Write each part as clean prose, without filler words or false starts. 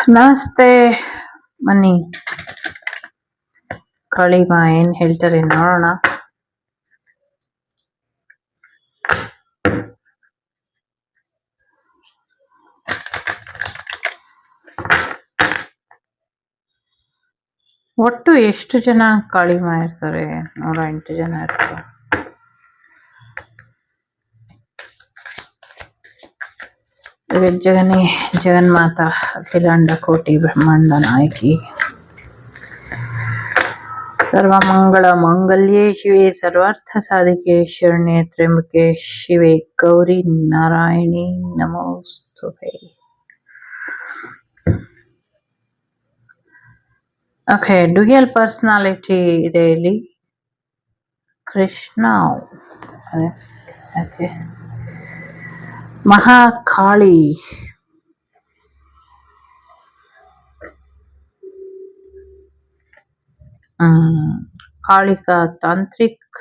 ನಮಸ್ತೆ. ಬನ್ನಿ ಕಾಳಿಮಾ ಏನ್ ಹೇಳ್ತಾರೆ ನೋಡೋಣ. ಒಟ್ಟು ಎಷ್ಟು ಜನ ಕಾಳಿಮಾ ಇರ್ತಾರೆ? 108 ಜನ ಇರ್ತಾರೆ. ಜಗನೇ ಜಗನ್ಮಾತಾ ಅಖಿಲಾಂಡ ಕೋಟಿ ಬ್ರಹ್ಮಾಂಡ ನಾಯಕಿ ಸರ್ವಮಂಗಳ ಮಂಗಲ್ಯೇ ಶಿವೆ ಸರ್ವಾರ್ಥ ಸಾಧಿಕೆ ಶರಣ್ಯೆ ತ್ರ್ಯಂಬಕೆ ಶಿವೆ ಗೌರಿ ನಾರಾಯಣಿ ನಮೋಸ್ತುತೆ. ಓಕೆ, ಡ್ಯುಯಲ್ ಪರ್ಸನಾಲಿಟಿ ಇದೆ ಇಲ್ಲಿ. ಕೃಷ್ಣ ಓಕೆ, ಮಹಾಕಾಳಿ, ಕಾಳಿಕಾ ತಾಂತ್ರಿಕ್,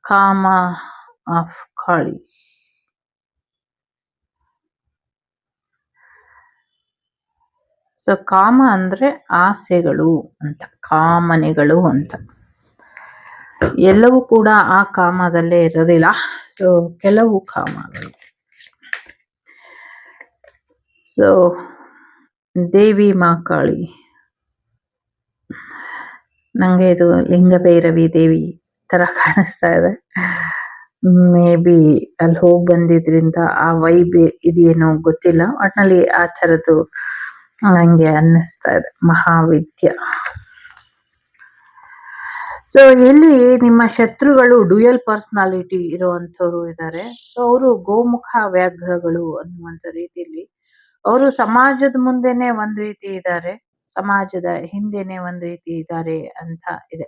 ಕಾಮ ಆಫ್ ಕಾಳಿ. ಸೊ ಕಾಮ ಅಂದ್ರೆ ಆಸೆಗಳು ಅಂತ, ಕಾಮನೆಗಳು ಅಂತ. ಎಲ್ಲವೂ ಕೂಡ ಆ ಕಾಮದಲ್ಲೇ ಇರೋದಿಲ್ಲ. ಸೊ ಕೆಲವು ಕಾಮಗಳು. ಸೊ ದೇವಿ ಮಹಾಕಾಳಿ, ನಂಗೆ ಇದು ಲಿಂಗಭೈರವಿ ದೇವಿ ತರ ಕಾಣಿಸ್ತಾ ಇದೆ. ಮೇ ಬಿ ಅಲ್ಲಿ ಹೋಗಿ ಬಂದಿದ್ರಿಂದ ಆ ವೈಬ್ ಇದೇನೋ ಗೊತ್ತಿಲ್ಲ. ಒಟ್ನಲ್ಲಿ ಆ ಥರದ್ದು ನಂಗೆ ಅನ್ನಿಸ್ತಾ ಇದೆ. ಮಹಾವಿದ್ಯ. ಸೊ ಇಲ್ಲಿ ನಿಮ್ಮ ಶತ್ರುಗಳು ಡ್ಯುಯಲ್ ಪರ್ಸನಾಲಿಟಿ ಇರುವಂತವ್ರು ಇದ್ದಾರೆ. ಸೊ ಅವರು ಗೋಮುಖ ವ್ಯಾಘ್ರಗಳು ಅನ್ನುವಂಥ ರೀತಿಯಲ್ಲಿ ಅವರು ಸಮಾಜದ ಮುಂದೆನೆ ಒಂದ್ ರೀತಿ ಇದ್ದಾರೆ, ಸಮಾಜದ ಹಿಂದೆನೆ ಒಂದ್ ರೀತಿ ಇದ್ದಾರೆ ಅಂತ ಇದೆ.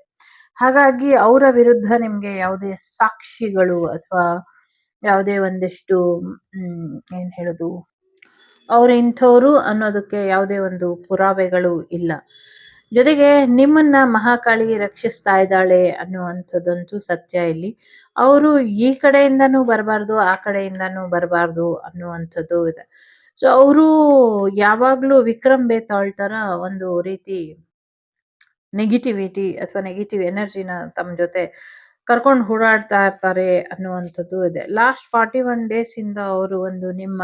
ಹಾಗಾಗಿ ಅವರ ವಿರುದ್ಧ ನಿಮ್ಗೆ ಯಾವುದೇ ಸಾಕ್ಷಿಗಳು ಅಥವಾ ಯಾವುದೇ ಒಂದಿಷ್ಟು ಏನ್ ಹೇಳುದು, ಅವ್ರು ಇಂಥವ್ರು ಅನ್ನೋದಕ್ಕೆ ಯಾವುದೇ ಒಂದು ಪುರಾವೆಗಳು ಇಲ್ಲ. ಜೊತೆಗೆ ನಿಮ್ಮನ್ನ ಮಹಾಕಾಳಿ ರಕ್ಷಿಸ್ತಾ ಇದ್ದಾಳೆ ಅನ್ನುವಂಥದ್ದಂತೂ ಸತ್ಯ. ಇಲ್ಲಿ ಅವರು ಈ ಕಡೆಯಿಂದನೂ ಬರಬಾರ್ದು, ಆ ಕಡೆಯಿಂದನೂ ಬರಬಾರ್ದು ಅನ್ನುವಂಥದ್ದು ಇದೆ. ಸೊ ಅವರು ಯಾವಾಗ್ಲೂ ವಿಕ್ರಮ್ ಬೇತಾಳ್ ತರ ಒಂದು ರೀತಿ ನೆಗೆಟಿವಿಟಿ ಅಥವಾ ನೆಗೆಟಿವ್ ಎನರ್ಜಿನ ತಮ್ಮ ಜೊತೆ ಕರ್ಕೊಂಡು ಓಡಾಡ್ತಾ ಇರ್ತಾರೆ ಅನ್ನುವಂಥದ್ದು ಇದೆ. ಲಾಸ್ಟ್ 41 days ಇಂದ ಅವರು ಒಂದು ನಿಮ್ಮ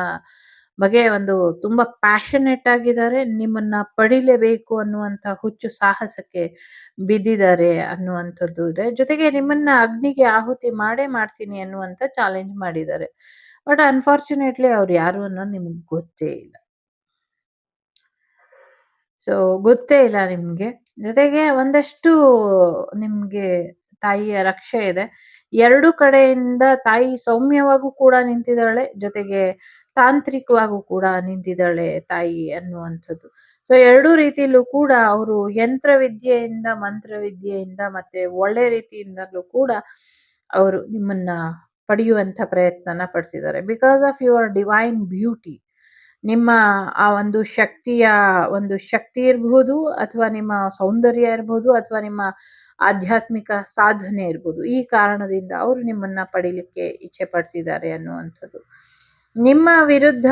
ಬಗ್ಗೆ ಒಂದು ತುಂಬಾ ಪ್ಯಾಷನೇಟ್ ಆಗಿದ್ದಾರೆ. ನಿಮ್ಮನ್ನ ಪಡಿಲೇಬೇಕು ಅನ್ನುವಂಥ ಹುಚ್ಚು ಸಾಹಸಕ್ಕೆ ಬಿದ್ದಿದ್ದಾರೆ ಅನ್ನುವಂಥದ್ದು ಇದೆ. ಜೊತೆಗೆ ನಿಮ್ಮನ್ನ ಅಗ್ನಿಗೆ ಆಹುತಿ ಮಾಡೇ ಮಾಡ್ತೀನಿ ಅನ್ನುವಂಥ ಚಾಲೆಂಜ್ ಮಾಡಿದ್ದಾರೆ. ಬಟ್ ಅನ್ಫಾರ್ಚುನೇಟ್ಲಿ ಅವ್ರು ಯಾರು ಅನ್ನೋದು ನಿಮ್ಗೆ ಗೊತ್ತೇ ಇಲ್ಲ. ಸೊ ಗೊತ್ತೇ ಇಲ್ಲ ನಿಮ್ಗೆ. ಜೊತೆಗೆ ಒಂದಷ್ಟು ನಿಮ್ಗೆ ತಾಯಿಯ ರಕ್ಷೆ ಇದೆ. ಎರಡು ಕಡೆಯಿಂದ ತಾಯಿ ಸೌಮ್ಯವಾಗೂ ಕೂಡ ನಿಂತಿದ್ದಾಳೆ, ಜೊತೆಗೆ ತಾಂತ್ರಿಕವಾಗೂ ಕೂಡ ನಿಂತಿದ್ದಾಳೆ ತಾಯಿ ಅನ್ನುವಂಥದ್ದು. ಸೊ ಎರಡೂ ರೀತಿಯಲ್ಲೂ ಕೂಡ ಅವರು ಯಂತ್ರವಿದ್ಯೆಯಿಂದ, ಮಂತ್ರವಿದ್ಯೆಯಿಂದ ಮತ್ತೆ ಒಳ್ಳೆ ರೀತಿಯಿಂದಲೂ ಕೂಡ ಅವರು ನಿಮ್ಮನ್ನ ಪಡೆಯುವಂತ ಪ್ರಯತ್ನನ ಪಡ್ತಿದ್ದಾರೆ. Because of your divine beauty, ನಿಮ್ಮ ಆ ಒಂದು ಶಕ್ತಿ ಇರಬಹುದು, ಅಥವಾ ನಿಮ್ಮ ಸೌಂದರ್ಯ ಇರಬಹುದು, ಅಥವಾ ನಿಮ್ಮ ಆಧ್ಯಾತ್ಮಿಕ ಸಾಧನೆ ಇರ್ಬೋದು. ಈ ಕಾರಣದಿಂದ ಅವರು ನಿಮ್ಮನ್ನ ಪಡಿಲಿಕ್ಕೆ ಇಚ್ಛೆ ಪಡ್ತಿದ್ದಾರೆ ಅನ್ನುವಂಥದ್ದು. ನಿಮ್ಮ ವಿರುದ್ಧ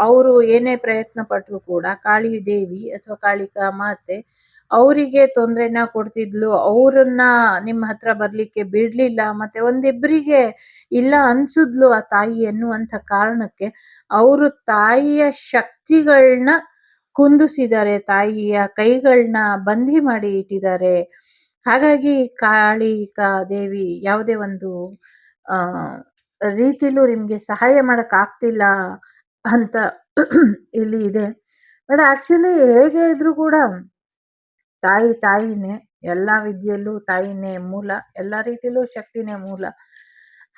ಅವರು ಏನೇ ಪ್ರಯತ್ನ ಪಟ್ಟರು ಕೂಡ ಕಾಳಿ ದೇವಿ ಅಥವಾ ಕಾಳಿಕಾ ಮಾತೆ ಅವರಿಗೆ ತೊಂದ್ರೆನ ಕೊಡ್ತಿದ್ಲು. ಅವರನ್ನ ನಿಮ್ಮ ಹತ್ರ ಬರ್ಲಿಕ್ಕೆ ಬಿಡ್ಲಿಲ್ಲ. ಮತ್ತೆ ಒಂದಿಬ್ಬರಿಗೆ ಇಲ್ಲ ಅನ್ಸುದ್ಲು ಆ ತಾಯಿ ಎನ್ನುವಂಥ ಕಾರಣಕ್ಕೆ ಅವರು ತಾಯಿಯ ಶಕ್ತಿಗಳನ್ನ ಕುಂದಿಸಿದ್ದಾರೆ, ತಾಯಿಯ ಕೈಗಳನ್ನ ಬಂಧಿ ಮಾಡಿ ಇಟ್ಟಿದ್ದಾರೆ. ಹಾಗಾಗಿ ಕಾಳಿಕಾ ದೇವಿ ಯಾವುದೇ ಒಂದು ರೀತಿಲೂ ನಿಮ್ಗೆ ಸಹಾಯ ಮಾಡಕ್ ಆಗ್ತಿಲ್ಲ ಅಂತ ಇಲ್ಲಿ ಇದೆ. ಬಟ್ ಆಕ್ಚುಲಿ ಹೇಗೆ ಇದ್ರು ಕೂಡ ತಾಯಿನೇ, ಎಲ್ಲಾ ವಿದ್ಯೆಯಲ್ಲೂ ತಾಯಿನೇ ಮೂಲ, ಎಲ್ಲಾ ರೀತಿಲೂ ಶಕ್ತಿನೇ ಮೂಲ.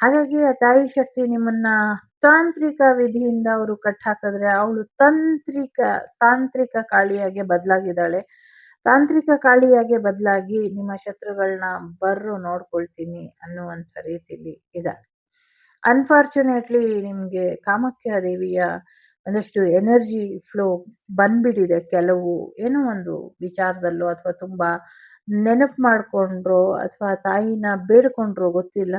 ಹಾಗಾಗಿ ಆ ತಾಯಿ ಶಕ್ತಿ ನಿಮ್ಮನ್ನ ತಾಂತ್ರಿಕ ವಿಧಿಯಿಂದ ಅವರು ಕಟ್ಟಾಕಿದ್ರೆ ಅವಳು ತಾಂತ್ರಿಕ ಕಾಳಿಯಾಗೆ ಬದಲಾಗಿದ್ದಾಳೆ. ತಾಂತ್ರಿಕ ಕಾಳಿಯಾಗೆ ಬದಲಾಗಿ ನಿಮ್ಮ ಶತ್ರುಗಳನ್ನ ನೋಡ್ಕೊಳ್ತೀನಿ ಅನ್ನುವಂಥ ರೀತಿಲಿ ಇದ್ದಾಳೆ. ಅನ್ಫಾರ್ಚುನೇಟ್ಲಿ ನಿಮ್ಗೆ ಕಾಮಾಖ್ಯ ದೇವಿಯ ಒಂದಷ್ಟು ಎನರ್ಜಿ ಫ್ಲೋ ಬಂದ್ಬಿಟ್ಟಿದೆ. ಕೆಲವು ಏನೋ ಒಂದು ವಿಚಾರದಲ್ಲೋ ಅಥವಾ ತುಂಬಾ ನೆನಪು ಮಾಡ್ಕೊಂಡ್ರೋ ಅಥವಾ ತಾಯಿನ ಬೇಡ್ಕೊಂಡ್ರೋ ಗೊತ್ತಿಲ್ಲ.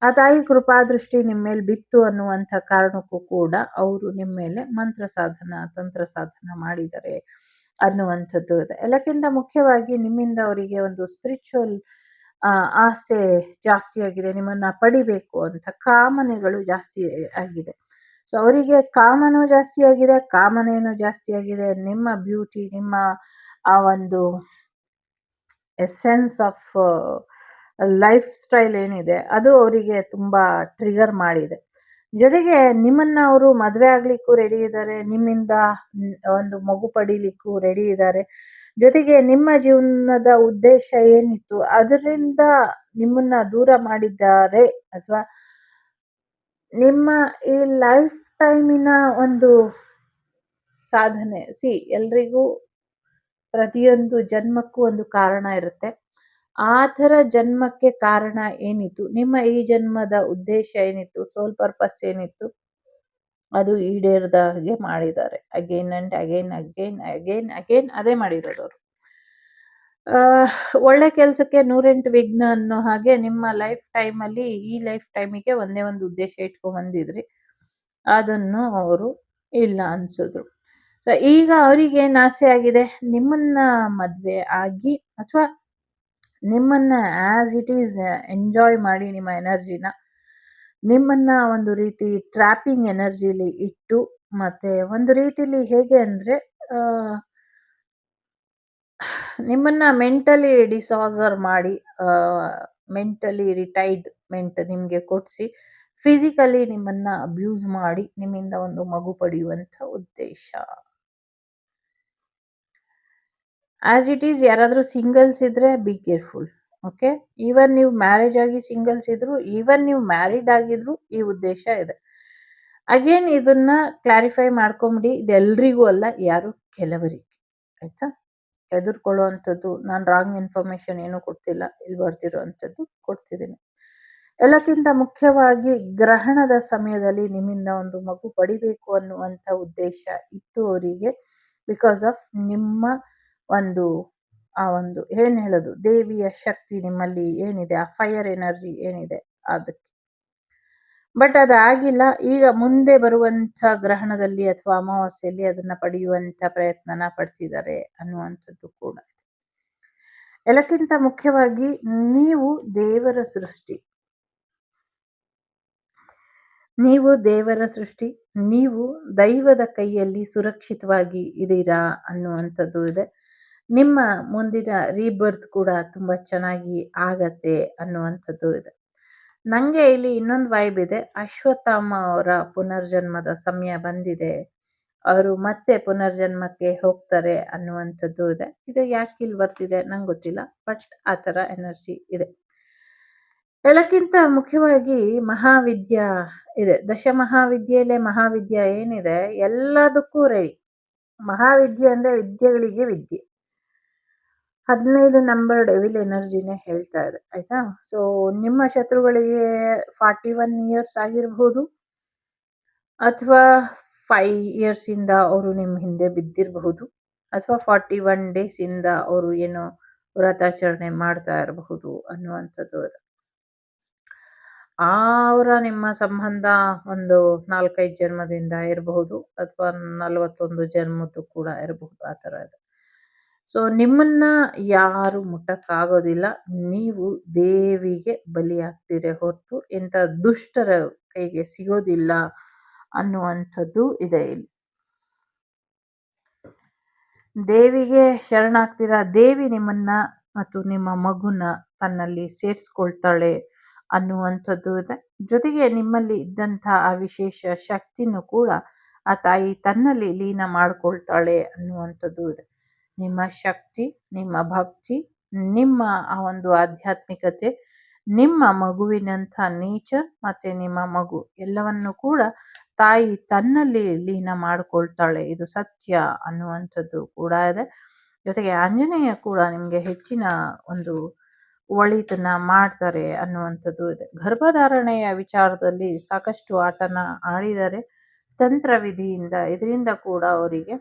ಆ ತಾಯಿ ಕೃಪಾದೃಷ್ಟಿ ನಿಮ್ಮ ಮೇಲೆ ಬಿತ್ತು ಅನ್ನುವಂಥ ಕಾರಣಕ್ಕೂ ಕೂಡ ಅವರು ನಿಮ್ಮ ಮೇಲೆ ಮಂತ್ರ ಸಾಧನ ತಂತ್ರ ಸಾಧನ ಮಾಡಿದ್ದಾರೆ ಅನ್ನುವಂಥದ್ದು ಇದೆ. ಎಲ್ಲಕ್ಕಿಂತ ಮುಖ್ಯವಾಗಿ ನಿಮ್ಮಿಂದ ಅವರಿಗೆ ಒಂದು ಸ್ಪಿರಿಚುವಲ್ ಆಸೆ ಜಾಸ್ತಿ ಆಗಿದೆ, ನಿಮ್ಮನ್ನ ಪಡಿಬೇಕು ಅಂತ ಕಾಮನೆಗಳು ಜಾಸ್ತಿ ಆಗಿದೆ. ಸೊ ಅವರಿಗೆ ಕಾಮನೂ ಜಾಸ್ತಿ ಆಗಿದೆ, ಕಾಮನೇನು ಜಾಸ್ತಿ ಆಗಿದೆ. ನಿಮ್ಮ ಬ್ಯೂಟಿ, ನಿಮ್ಮ ಆ ಒಂದು ಎಸೆನ್ಸ್ ಆಫ್ ಲೈಫ್ ಸ್ಟೈಲ್ ಏನಿದೆ ಅದು ಅವರಿಗೆ ತುಂಬಾ ಟ್ರಿಗರ್ ಮಾಡಿದೆ. ಜೊತೆಗೆ ನಿಮ್ಮನ್ನ ಅವರು ಮದುವೆ ಆಗ್ಲಿಕ್ಕೂ ರೆಡಿ ಇದ್ದಾರೆ, ನಿಮ್ಮಿಂದ ಒಂದು ಮಗು ಪಡಿಲಿಕ್ಕೂ ರೆಡಿ ಇದ್ದಾರೆ. ಜೊತೆಗೆ ನಿಮ್ಮ ಜೀವನದ ಉದ್ದೇಶ ಏನಿತ್ತು ಅದರಿಂದ ನಿಮ್ಮನ್ನ ದೂರ ಮಾಡಿದ್ದಾರೆ, ಅಥವಾ ನಿಮ್ಮ ಈ ಲೈಫ್ ಟೈಮಿನ ಒಂದು ಸಾಧನೆ. ಎಲ್ರಿಗೂ ಪ್ರತಿಯೊಂದು ಜನ್ಮಕ್ಕೂ ಒಂದು ಕಾರಣ ಇರುತ್ತೆ. ಆ ಥರ ಜನ್ಮಕ್ಕೆ ಕಾರಣ ಏನಿತ್ತು, ನಿಮ್ಮ ಈ ಜನ್ಮದ ಉದ್ದೇಶ ಏನಿತ್ತು, ಸೋಲ್ ಪರ್ಪಸ್ ಏನಿತ್ತು, ಅದು ಈಡೇರದ ಹಾಗೆ ಮಾಡಿದ್ದಾರೆ. Again and again again again again ಅದೇ ಮಾಡಿರೋದು ಅವರು. ಒಳ್ಳೆ ಕೆಲಸಕ್ಕೆ 108 ವಿಘ್ನ ಅನ್ನೋ ಹಾಗೆ ನಿಮ್ಮ ಲೈಫ್ ಟೈಮಲ್ಲಿ ಈ ಲೈಫ್ ಟೈಮಿಗೆ ಒಂದೇ ಒಂದು ಉದ್ದೇಶ ಇಟ್ಕೊಂಡ್ ಬಂದಿದ್ರಿ, ಅದನ್ನು ಅವರು ಇಲ್ಲ ಅನ್ಸಿದ್ರು. ಸೊ ಈಗ ಅವರಿಗೆ ಏನ್ ಆಸೆ ಆಗಿದೆ, ನಿಮ್ಮನ್ನ ಮದ್ವೆ ಆಗಿ ಅಥವಾ ನಿಮ್ಮನ್ನ ಆಸ್ ಇಟ್ ಈಸ್ ಎಂಜಾಯ್ ಮಾಡಿ ನಿಮ್ಮ ಎನರ್ಜಿನ, ನಿಮ್ಮನ್ನ ಒಂದು ರೀತಿ ಟ್ರ್ಯಾಪಿಂಗ್ ಎನರ್ಜಿಲಿ ಇಟ್ಟು, ಮತ್ತೆ ಒಂದು ರೀತಿಲಿ ಹೇಗೆ ಅಂದ್ರೆ ನಿಮ್ಮನ್ನ ಮೆಂಟಲಿ ಡಿಸಾರ್ಡರ್ ಮಾಡಿ, ಮೆಂಟಲಿ ರಿಟೈರ್ಮೆಂಟ್ ನಿಮ್ಗೆ ಕೊಡ್ಸಿ, ಫಿಸಿಕಲಿ ನಿಮ್ಮನ್ನ ಅಬ್ಯೂಸ್ ಮಾಡಿ ನಿಮ್ಮಿಂದ ಒಂದು ಮಗು ಪಡೆಯುವಂತ ಉದ್ದೇಶ. ಆಸ್ ಇಟ್ ಈಸ್ ಯಾರಾದ್ರೂ ಸಿಂಗಲ್ಸ್ ಇದ್ರೆ ಬಿ ಕೇರ್ಫುಲ್. ಓಕೆ, ಈವನ್ ನೀವು ಮ್ಯಾರೇಜ್ ಆಗಿ ಸಿಂಗಲ್ಸ್ ಇದ್ರು, ಈವನ್ ನೀವು ಮ್ಯಾರಿಡ್ ಆಗಿದ್ರು ಈ ಉದ್ದೇಶ ಇದೆ. ಅಗೇನ್ ಇದನ್ನ ಕ್ಲಾರಿಫೈ ಮಾಡ್ಕೊಂಬಿಡಿ, ಇದೆಲ್ರಿಗೂ ಅಲ್ಲ, ಯಾರು ಕೆಲವರಿಗೆ. ಆಯ್ತಾ, ಹೆದರ್ಕೊಳ್ಳುವಂಥದ್ದು, ನಾನು ರಾಂಗ್ ಇನ್ಫಾರ್ಮೇಶನ್ ಏನು ಕೊಡ್ತಿಲ್ಲ, ಇಲ್ಲಿ ಬರ್ತಿರೋ ಅಂಥದ್ದು ಕೊಡ್ತಿದ್ದೀನಿ. ಎಲ್ಲಕ್ಕಿಂತ ಮುಖ್ಯವಾಗಿ ಗ್ರಹಣದ ಸಮಯದಲ್ಲಿ ನಿಮ್ಮಿಂದ ಒಂದು ಮಗು ಪಡಿಬೇಕು ಅನ್ನುವಂಥ ಉದ್ದೇಶ ಇತ್ತು ಅವರಿಗೆ. ಬಿಕಾಸ್ ಆಫ್ ನಿಮ್ಮ ಒಂದು ಆ ಒಂದು ಏನ್ ಹೇಳೋದು, ದೇವಿಯ ಶಕ್ತಿ ನಿಮ್ಮಲ್ಲಿ ಏನಿದೆ, ಆ ಫೈರ್ ಎನರ್ಜಿ ಏನಿದೆ ಅದಕ್ಕೆ. ಬಟ್ ಅದಾಗಿಲ್ಲ. ಈಗ ಮುಂದೆ ಬರುವಂಥ ಗ್ರಹಣದಲ್ಲಿ ಅಥವಾ ಅಮಾವಾಸ್ಯೆಯಲ್ಲಿ ಅದನ್ನ ಪಡೆಯುವಂಥ ಪ್ರಯತ್ನನ ಪಡಿಸಿದ್ದಾರೆ ಅನ್ನುವಂಥದ್ದು ಕೂಡ ಇದೆ. ಎಲ್ಲಕ್ಕಿಂತ ಮುಖ್ಯವಾಗಿ ನೀವು ದೇವರ ಸೃಷ್ಟಿ, ನೀವು ದೇವರ ಸೃಷ್ಟಿ, ನೀವು ದೈವದ ಕೈಯಲ್ಲಿ ಸುರಕ್ಷಿತವಾಗಿ ಇದೀರಾ ಅನ್ನುವಂಥದ್ದು ಇದೆ. ನಿಮ್ಮ ಮುಂದಿನ ರೀಬರ್ತ್ ಕೂಡ ತುಂಬಾ ಚೆನ್ನಾಗಿ ಆಗತ್ತೆ ಅನ್ನುವಂಥದ್ದು ಇದೆ. ನಂಗೆ ಇಲ್ಲಿ ಇನ್ನೊಂದು ವೈಬ್ ಇದೆ, ಅಶ್ವತ್ಥಾಮ ಅವರ ಪುನರ್ಜನ್ಮದ ಸಮಯ ಬಂದಿದೆ, ಅವರು ಮತ್ತೆ ಪುನರ್ಜನ್ಮಕ್ಕೆ ಹೋಗ್ತಾರೆ ಅನ್ನುವಂಥದ್ದು ಇದೆ. ಇದು ಯಾಕೆ ಇಲ್ಲಿ ಬರ್ತಿದೆ ನಂಗೆ ಗೊತ್ತಿಲ್ಲ, ಬಟ್ ಆ ಥರ ಎನರ್ಜಿ ಇದೆ. ಎಲ್ಲಕ್ಕಿಂತ ಮುಖ್ಯವಾಗಿ ಮಹಾವಿದ್ಯಾ ಇದೆ, ದಶಮಹಾವಿದ್ಯೆಯಲ್ಲೇ ಮಹಾವಿದ್ಯೆ ಏನಿದೆ ಎಲ್ಲದಕ್ಕೂ ರೆಡಿ. ಮಹಾವಿದ್ಯೆ ಅಂದ್ರೆ ವಿದ್ಯೆಗಳಿಗೆ ವಿದ್ಯೆ. 15 ನಂಬರ್ ಡೆವಿಲ್ ಎನರ್ಜಿನೇ ಹೇಳ್ತಾ ಇದೆ. ಆಯ್ತಾ, ಸೊ ನಿಮ್ಮ ಶತ್ರುಗಳಿಗೆ 41 ಇಯರ್ಸ್ ಆಗಿರಬಹುದು, ಅಥವಾ 5 ಇಯರ್ಸ್ ಇಂದ ಅವರು ನಿಮ್ಮ ಹಿಂದೆ ಬಿದ್ದಿರಬಹುದು, ಅಥವಾ 41 ಡೇಸ್ ಇಂದ ಅವರು ಏನೋ ವ್ರತಾಚರಣೆ ಮಾಡ್ತಾ ಇರಬಹುದು ಅನ್ನುವಂಥದ್ದು ಇದೆ. ಅವರ ನಿಮ್ಮ ಸಂಬಂಧ ಒಂದು 4-5 ಜನ್ಮದಿಂದ ಇರಬಹುದು, ಅಥವಾ 41 ಜನ್ಮದ್ದು ಕೂಡ ಇರಬಹುದು, ಆ ಥರ ಇದೆ. ಸೊ ನಿಮ್ಮನ್ನ ಯಾರು ಮುಟ್ಟಕ್ಕಾಗೋದಿಲ್ಲ, ನೀವು ದೇವಿಗೆ ಬಲಿಯಾಗ್ತೀರಿ ಹೊರತು ಇಂಥ ದುಷ್ಟರ ಕೈಗೆ ಸಿಗೋದಿಲ್ಲ ಅನ್ನುವಂಥದ್ದು ಇದೆ ಇಲ್ಲಿ. ದೇವಿಗೆ ಶರಣಾಗ್ತೀರಾ, ದೇವಿ ನಿಮ್ಮನ್ನ ಮತ್ತು ನಿಮ್ಮ ಮಗುನ ತನ್ನಲ್ಲಿ ಸೇರಿಸ್ಕೊಳ್ತಾಳೆ ಅನ್ನುವಂಥದ್ದು ಇದೆ. ಜೊತೆಗೆ ನಿಮ್ಮಲ್ಲಿ ಇದ್ದಂಥ ಆ ವಿಶೇಷ ಶಕ್ತಿನೂ ಕೂಡ ಆ ತಾಯಿ ತನ್ನಲ್ಲಿ ಲೀನ ಮಾಡ್ಕೊಳ್ತಾಳೆ ಅನ್ನುವಂಥದ್ದು ಇದೆ. ನಿಮ್ಮ ಶಕ್ತಿ, ನಿಮ್ಮ ಭಕ್ತಿ, ನಿಮ್ಮ ಆ ಒಂದು ಆಧ್ಯಾತ್ಮಿಕತೆ, ನಿಮ್ಮ ಮಗುವಿನಂಥ ನೇಚರ್ ಮತ್ತೆ ನಿಮ್ಮ ಮಗು ಎಲ್ಲವನ್ನು ಕೂಡ ತಾಯಿ ತನ್ನಲ್ಲಿ ಲೀನ ಮಾಡ್ಕೊಳ್ತಾಳೆ, ಇದು ಸತ್ಯ ಅನ್ನುವಂಥದ್ದು ಕೂಡ ಇದೆ. ಜೊತೆಗೆ ಆಂಜನೇಯ ಕೂಡ ನಿಮಗೆ ಹೆಚ್ಚಿನ ಒಂದು ಒಳಿತನ್ನ ಮಾಡ್ತಾರೆ ಅನ್ನುವಂಥದ್ದು ಇದೆ. ಗರ್ಭಧಾರಣೆಯ ವಿಚಾರದಲ್ಲಿ ಸಾಕಷ್ಟು ಆಟನ ಆಡಿದರೆ ತಂತ್ರವಿಧಿಯಿಂದ, ಇದರಿಂದ ಕೂಡ ಅವರಿಗೆ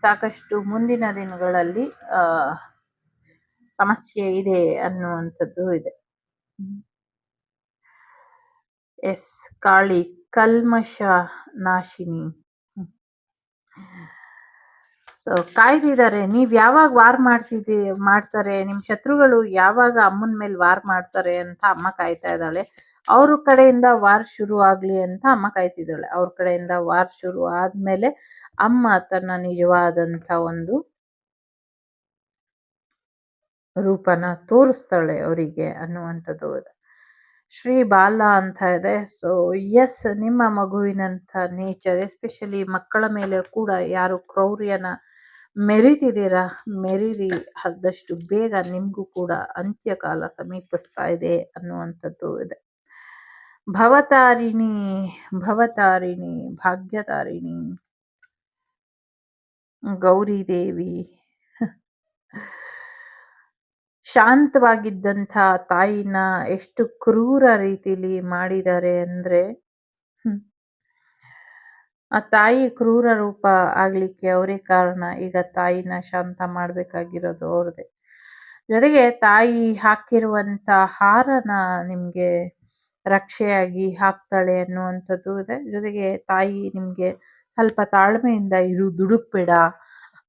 ಸಾಕಷ್ಟು ಮುಂದಿನ ದಿನಗಳಲ್ಲಿ ಸಮಸ್ಯೆ ಇದೆ ಅನ್ನುವಂಥದ್ದು ಇದೆ. ಎಸ್, ಕಾಳಿ ಕಲ್ಮಶ ನಾಶಿನಿ. ಸೊ ಕಾಯ್ದಿದ್ದಾರೆ, ನೀವ್ ಯಾವಾಗ ವಾರ್ ಮಾಡ್ತಾರೆ, ನಿಮ್ ಶತ್ರುಗಳು ಯಾವಾಗ ಅಮ್ಮನ ಮೇಲೆ ವಾರ್ ಮಾಡ್ತಾರೆ ಅಂತ ಅಮ್ಮ ಕಾಯ್ತಾ ಇದ್ದಾಳೆ. ಅವ್ರ ಕಡೆಯಿಂದ ವಾರ್ ಶುರು ಆಗ್ಲಿ ಅಂತ ಅಮ್ಮ ಕಾಯ್ತಿದ್ದಾಳೆ. ಅವ್ರ ಕಡೆಯಿಂದ ವಾರ್ ಶುರು ಆದ್ಮೇಲೆ ಅಮ್ಮ ತನ್ನ ನಿಜವಾದಂತ ಒಂದು ರೂಪನ ತೋರಿಸ್ತಾಳೆ ಅವರಿಗೆ ಅನ್ನುವಂಥದ್ದು ಇದೆ. ಶ್ರೀ ಬಾಲ ಅಂತ ಇದೆ. ಸೊ ಎಸ್, ನಿಮ್ಮ ಮಗುವಿನಂಥ ನೇಚರ್, ಎಸ್ಪೆಷಲಿ ಮಕ್ಕಳ ಮೇಲೆ ಕೂಡ ಯಾರು ಕ್ರೌರ್ಯನ ಮೆರಿತಿದ್ದೀರಾ, ಮೆರೀರಿ. ಆದಷ್ಟು ಬೇಗ ನಿಮ್ಗೂ ಕೂಡ ಅಂತ್ಯಕಾಲ ಸಮೀಪಿಸ್ತಾ ಇದೆ ಅನ್ನುವಂಥದ್ದು ಇದೆ. ಭವತಾರಿಣಿ ಭವತಾರಿಣಿ ಭಾಗ್ಯತಾರಿಣಿ ಗೌರಿ ದೇವಿ ಶಾಂತವಾಗಿದ್ದಂಥ ತಾಯಿನ ಎಷ್ಟು ಕ್ರೂರ ರೀತಿಲಿ ಮಾಡಿದ್ದಾರೆ ಅಂದ್ರೆ, ಆ ತಾಯಿ ಕ್ರೂರ ರೂಪ ಆಗ್ಲಿಕ್ಕೆ ಅವರೇ ಕಾರಣ. ಈಗ ತಾಯಿನ ಶಾಂತ ಮಾಡ್ಬೇಕಾಗಿರೋದು ಅವ್ರದೇ. ಜೊತೆಗೆ ತಾಯಿ ಹಾಕಿರುವಂತ ಹಾರನ ನಿಮ್ಗೆ ರಕ್ಷೆಯಾಗಿ ಹಾಕ್ತಾಳೆ ಅನ್ನುವಂಥದ್ದು ಇದೆ. ಜೊತೆಗೆ ತಾಯಿ ನಿಮ್ಗೆ ಸ್ವಲ್ಪ ತಾಳ್ಮೆಯಿಂದ ಇರು, ದುಡುಕ್ಬೇಡ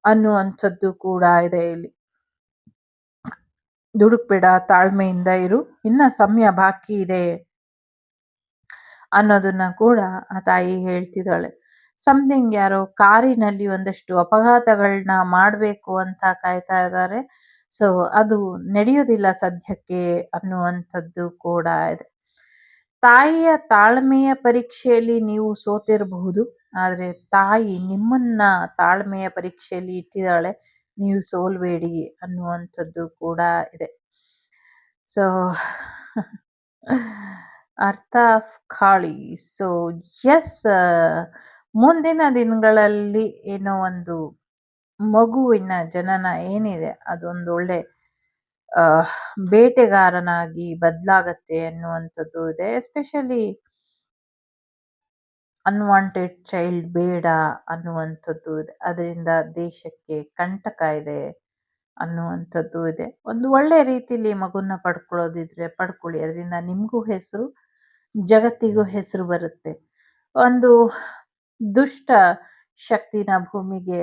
ಅನ್ನುವಂಥದ್ದು ಕೂಡ ಇದೆ ಇಲ್ಲಿ. ದುಡುಕ್ಬೇಡ, ತಾಳ್ಮೆಯಿಂದ ಇರು, ಇನ್ನ ಸಮಯ ಬಾಕಿ ಇದೆ ಅನ್ನೋದನ್ನ ಕೂಡ ಆ ತಾಯಿ ಹೇಳ್ತಿದ್ದಾಳೆ. ಸಮಥಿಂಗ್ ಯಾರೋ ಕಾರಿನಲ್ಲಿ ಒಂದಷ್ಟು ಅಪಘಾತಗಳನ್ನ ಮಾಡಬೇಕು ಅಂತ ಕಾಯ್ತಾ ಇದ್ದಾರೆ. ಸೊ ಅದು ನಡೆಯೋದಿಲ್ಲ ಸದ್ಯಕ್ಕೆ ಅನ್ನುವಂಥದ್ದು ಕೂಡ ಇದೆ. ತಾಯಿಯ ತಾಳ್ಮೆಯ ಪರೀಕ್ಷೆಯಲ್ಲಿ ನೀವು ಸೋತಿರಬಹುದು, ಆದ್ರೆ ತಾಯಿ ನಿಮ್ಮನ್ನ ತಾಳ್ಮೆಯ ಪರೀಕ್ಷೆಯಲ್ಲಿ ಇಟ್ಟಿದ್ದಾಳೆ, ನೀವು ಸೋಲ್ಬೇಡಿ ಅನ್ನುವಂಥದ್ದು ಕೂಡ ಇದೆ. ಸೊ ಅರ್ಥ ಆಫ್ ಕಾಳಿ. ಸೊ ಎಸ್, ಮುಂದಿನ ದಿನಗಳಲ್ಲಿ ಏನೋ ಒಂದು ಮಗುವಿನ ಜನನ ಏನಿದೆ ಅದೊಂದು ಒಳ್ಳೆ ಬೇಟೆಗಾರನಾಗಿ ಬದಲಾಗತ್ತೆ ಅನ್ನುವಂಥದ್ದು ಇದೆ. ಎಸ್ಪೆಷಲಿ ಅನ್ವಾಂಟೆಡ್ ಚೈಲ್ಡ್ ಬೇಡ ಅನ್ನುವಂಥದ್ದು ಇದೆ. ಅದರಿಂದ ದೇಶಕ್ಕೆ ಕಂಟಕ ಇದೆ ಅನ್ನುವಂಥದ್ದು ಇದೆ. ಒಂದು ಒಳ್ಳೆ ರೀತಿಲಿ ಮಗುನ ಪಡ್ಕೊಳ್ಳೋದಿದ್ರೆ ಪಡ್ಕೊಳ್ಳಿ, ಅದರಿಂದ ನಿಮಗೂ ಹೆಸರು, ಜಗತ್ತಿಗೂ ಹೆಸರು ಬರುತ್ತೆ. ಒಂದು ದುಷ್ಟ ಶಕ್ತಿನ ಭೂಮಿಗೆ